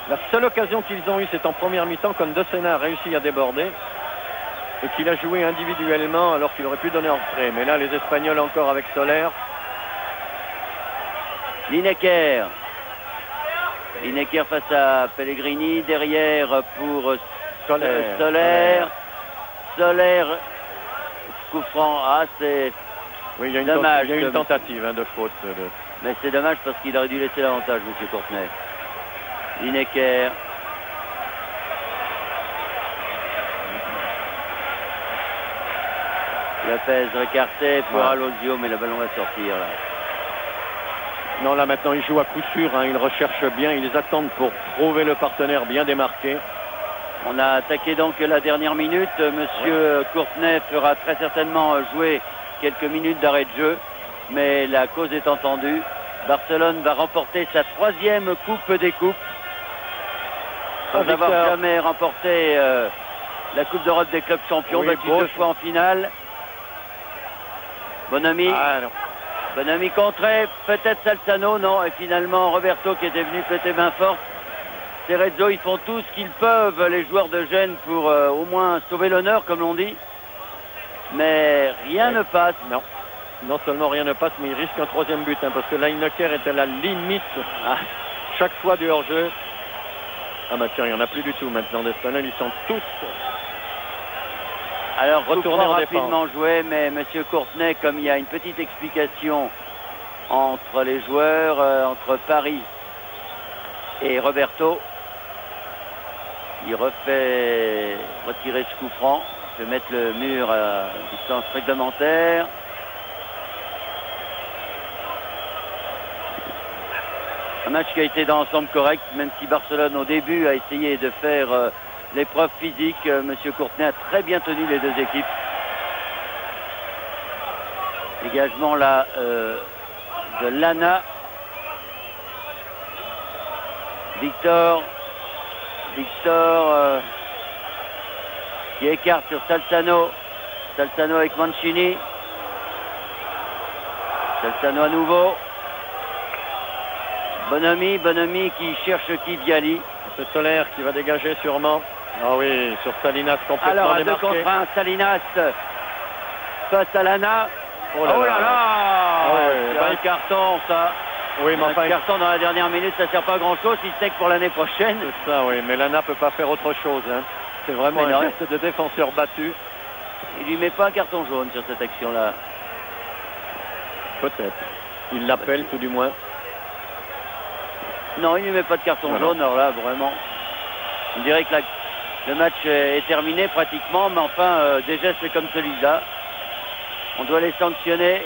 La seule occasion qu'ils ont eue, c'est en première mi-temps, quand De Sena a réussi à déborder et qu'il a joué individuellement alors qu'il aurait pu donner en retrait. Mais là, les Espagnols encore avec Soler. Lineker. Lineker face à Pellegrini. Derrière pour Soler. Soler. Coup franc. Ah, c'est Oui, il y a une, dommage. il y a une tentative de faute. Mais c'est dommage parce qu'il aurait dû laisser l'avantage, M. Courtenay. Lineker. Lopez écarté pour Alonso, mais le ballon va sortir là. Non, là maintenant il joue à coup sûr, hein. Ils recherchent bien, ils attendent pour trouver le partenaire bien démarqué. On a attaqué donc la dernière minute. Monsieur Courtenay fera très certainement jouer quelques minutes d'arrêt de jeu, mais la cause est entendue. Barcelone va remporter sa 3e Coupe des Coupes, sans avoir jamais remporté la Coupe d'Europe des clubs champions, battu 2 fois en finale. Bonami. Bonami contré, peut-être Salzano, non, et finalement Roberto qui était venu péter main forte. Cerezo, ils font tout ce qu'ils peuvent, les joueurs de Gênes, pour au moins sauver l'honneur, comme l'on dit. Mais rien ne passe. Non. Non seulement rien ne passe, mais il risque un 3e but, hein, parce que Lineker est à la limite chaque fois du hors-jeu. Ah bah tiens, il n'y en a plus du tout maintenant d'Espagnols, ils sont tous... Alors, retourner rapidement joué, mais M. Courtenay, comme il y a une petite explication entre les joueurs, entre Paris et Roberto, il refait retirer ce coup franc, il fait mettre le mur à distance réglementaire. Un match qui a été dans l'ensemble correct, même si Barcelone au début a essayé de faire... l'épreuve physique. Monsieur Courtenay a très bien tenu les deux équipes. Dégagement là de Lana. Victor qui écarte sur Salzano. Salzano avec Mancini. Salzano à nouveau. Bonami qui cherche qui Viali. C'est Soler qui va dégager sûrement. Ah oui, sur Salinas complètement alors, à 2 démarqué. contre 1, Salinas face à Lana. Oh là là, c'est un carton, ça. Oui, mais enfin, un carton dans la dernière minute, ça ne sert pas à grand-chose, si ce n'est que pour l'année prochaine. C'est ça, oui, mais Lana ne peut pas faire autre chose. Hein. C'est vraiment un geste de défenseur battu. Il lui met pas un carton jaune sur cette action-là. Peut-être. Il l'appelle tout du moins. Non, il ne lui met pas de carton jaune, alors là, vraiment. On dirait que le match est terminé pratiquement, mais enfin, des gestes comme celui-là, on doit les sanctionner.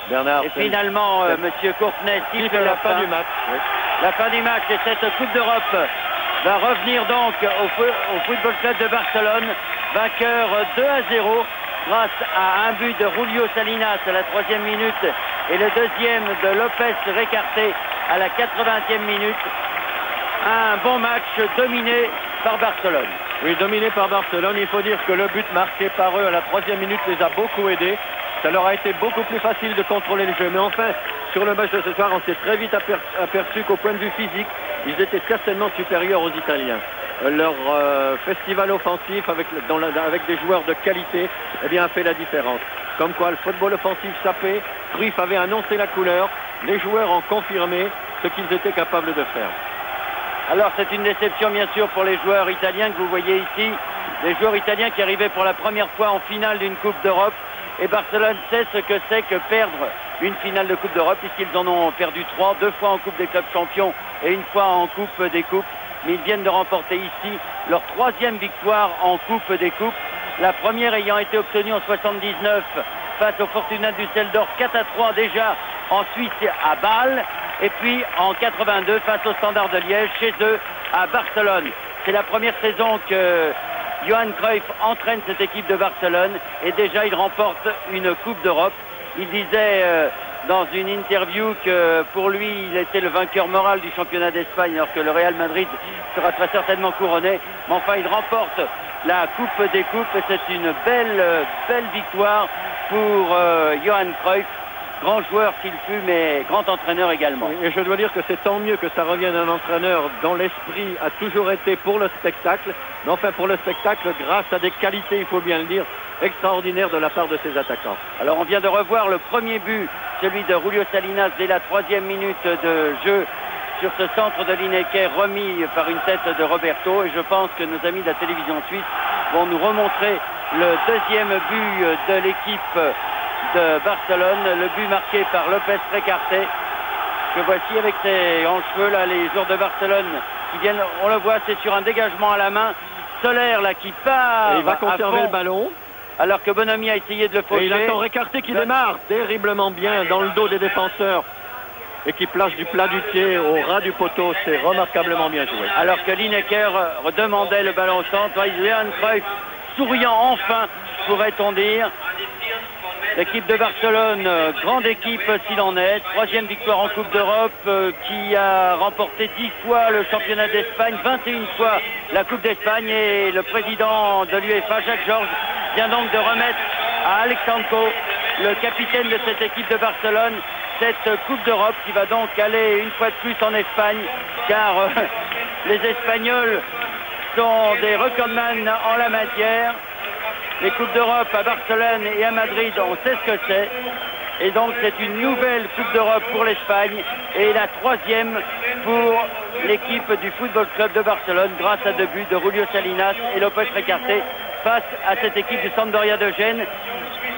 Bernard. Et finalement, Monsieur Courtenay siffle la fin du match. Oui. La fin du match, et cette Coupe d'Europe va revenir donc au Football Club de Barcelone, vainqueur 2-0 grâce à un but de Julio Salinas à la 3e minute et le 2e de Lopez Récarté à la 80e minute. Un bon match dominé par Barcelone. Oui, dominé par Barcelone. Il faut dire que le but marqué par eux à la 3e minute les a beaucoup aidés. Ça leur a été beaucoup plus facile de contrôler le jeu. Mais enfin, sur le match de ce soir, on s'est très vite aperçu qu'au point de vue physique, ils étaient certainement supérieurs aux Italiens. Leur festival offensif avec des joueurs de qualité eh bien, a fait la différence. Comme quoi, le football offensif sapé, Cruyff avait annoncé la couleur. Les joueurs ont confirmé ce qu'ils étaient capables de faire. Alors c'est une déception bien sûr pour les joueurs italiens que vous voyez ici. Les joueurs italiens qui arrivaient pour la première fois en finale d'une Coupe d'Europe. Et Barcelone sait ce que c'est que perdre une finale de Coupe d'Europe, puisqu'ils en ont perdu 3, 2 fois en Coupe des clubs champions et une fois en Coupe des coupes. Mais ils viennent de remporter ici leur 3e victoire en Coupe des coupes. La première ayant été obtenue en 79 face au Fortuna Düsseldorf 4-3 déjà en Suisse à Bâle. Et puis en 82 face au Standard de Liège chez eux à Barcelone. C'est la première saison que Johan Cruyff entraîne cette équipe de Barcelone et déjà il remporte une Coupe d'Europe. Il disait dans une interview que pour lui il était le vainqueur moral du championnat d'Espagne alors que le Real Madrid sera très certainement couronné. Mais enfin il remporte la Coupe des Coupes et c'est une belle victoire pour Johan Cruyff. grand joueur qu'il fut, mais grand entraîneur également. Et je dois dire que c'est tant mieux que ça revienne à un entraîneur dont l'esprit a toujours été pour le spectacle, mais enfin pour le spectacle grâce à des qualités, il faut bien le dire, extraordinaires de la part de ses attaquants. Alors on vient de revoir le premier but, celui de Julio Salinas dès la 3e minute de jeu sur ce centre de Lineker remis par une tête de Roberto, et je pense que nos amis de la télévision suisse vont nous remontrer le deuxième but de l'équipe de Barcelone, le but marqué par Lopez Recarte, que voici avec ses grands cheveux là, les joueurs de Barcelone qui viennent, on le voit, c'est sur un dégagement à la main, Soler là qui part, et il va conserver le ballon, alors que Bonomi a essayé de le faucher. Et il attend Recarte qui démarre terriblement bien dans le dos des défenseurs et qui place du plat du pied au ras du poteau, c'est remarquablement bien joué. Alors que Lineker demandait le ballon au centre, Johan Cruyff souriant enfin, pourrait-on dire. L'équipe de Barcelone, grande équipe s'il en est, 3e victoire en Coupe d'Europe, qui a remporté 10 fois le championnat d'Espagne, 21 fois la Coupe d'Espagne, et le président de l'UEFA, Jacques Georges, vient donc de remettre à Alexandro, le capitaine de cette équipe de Barcelone, cette Coupe d'Europe qui va donc aller une fois de plus en Espagne, car les Espagnols sont des recordman en la matière. Les Coupes d'Europe à Barcelone et à Madrid, on sait ce que c'est. Et donc c'est une nouvelle Coupe d'Europe pour l'Espagne et la 3e pour l'équipe du Football Club de Barcelone grâce à 2 buts de Julio Salinas et Lopez Recarte face à cette équipe du Sampdoria de Gênes.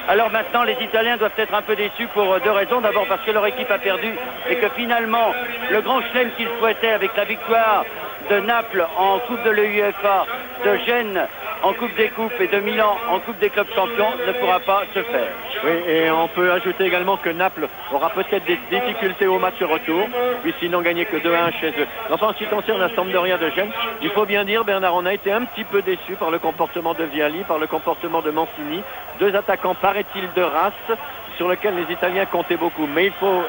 Alors maintenant, les Italiens doivent être un peu déçus pour 2 raisons. D'abord parce que leur équipe a perdu et que finalement, le grand chelem qu'ils souhaitaient avec la victoire de Naples en Coupe de l'UEFA, de Gênes en Coupe des Coupes et de Milan en Coupe des clubs champions ne pourra pas se faire. Oui, et on peut ajouter également que Naples aura peut-être des difficultés au match retour, puisqu'ils n'ont gagné que 2-1 chez eux. Enfin, en ce qui concerne la Sampdoria de Gênes, il faut bien dire, Bernard, on a été un petit peu déçus par le comportement de Vialli, par le comportement de Mancini, 2 attaquants, paraît-il, de race, sur lesquels les Italiens comptaient beaucoup. Mais il faut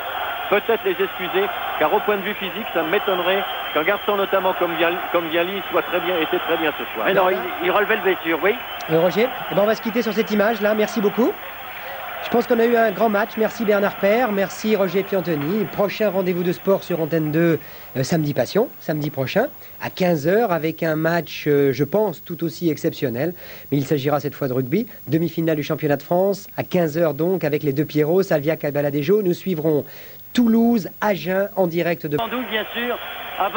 peut-être les excuser, car au point de vue physique, ça m'étonnerait qu'un garçon notamment comme Vialli soit était très bien ce soir. Mais non, il relevait le blessure, oui. Roger, eh ben on va se quitter sur cette image-là. Merci beaucoup. Je pense qu'on a eu un grand match. Merci Bernard Père, merci Roger Piantoni. Prochain rendez-vous de sport sur Antenne 2, Samedi Passion, samedi prochain, à 15h, avec un match, je pense, tout aussi exceptionnel. Mais il s'agira cette fois de rugby. Demi-finale du championnat de France, à 15h donc, avec les 2 Pierrot, Salviac et Baladejo. Nous suivrons Toulouse, Agen, en direct de... Bien sûr.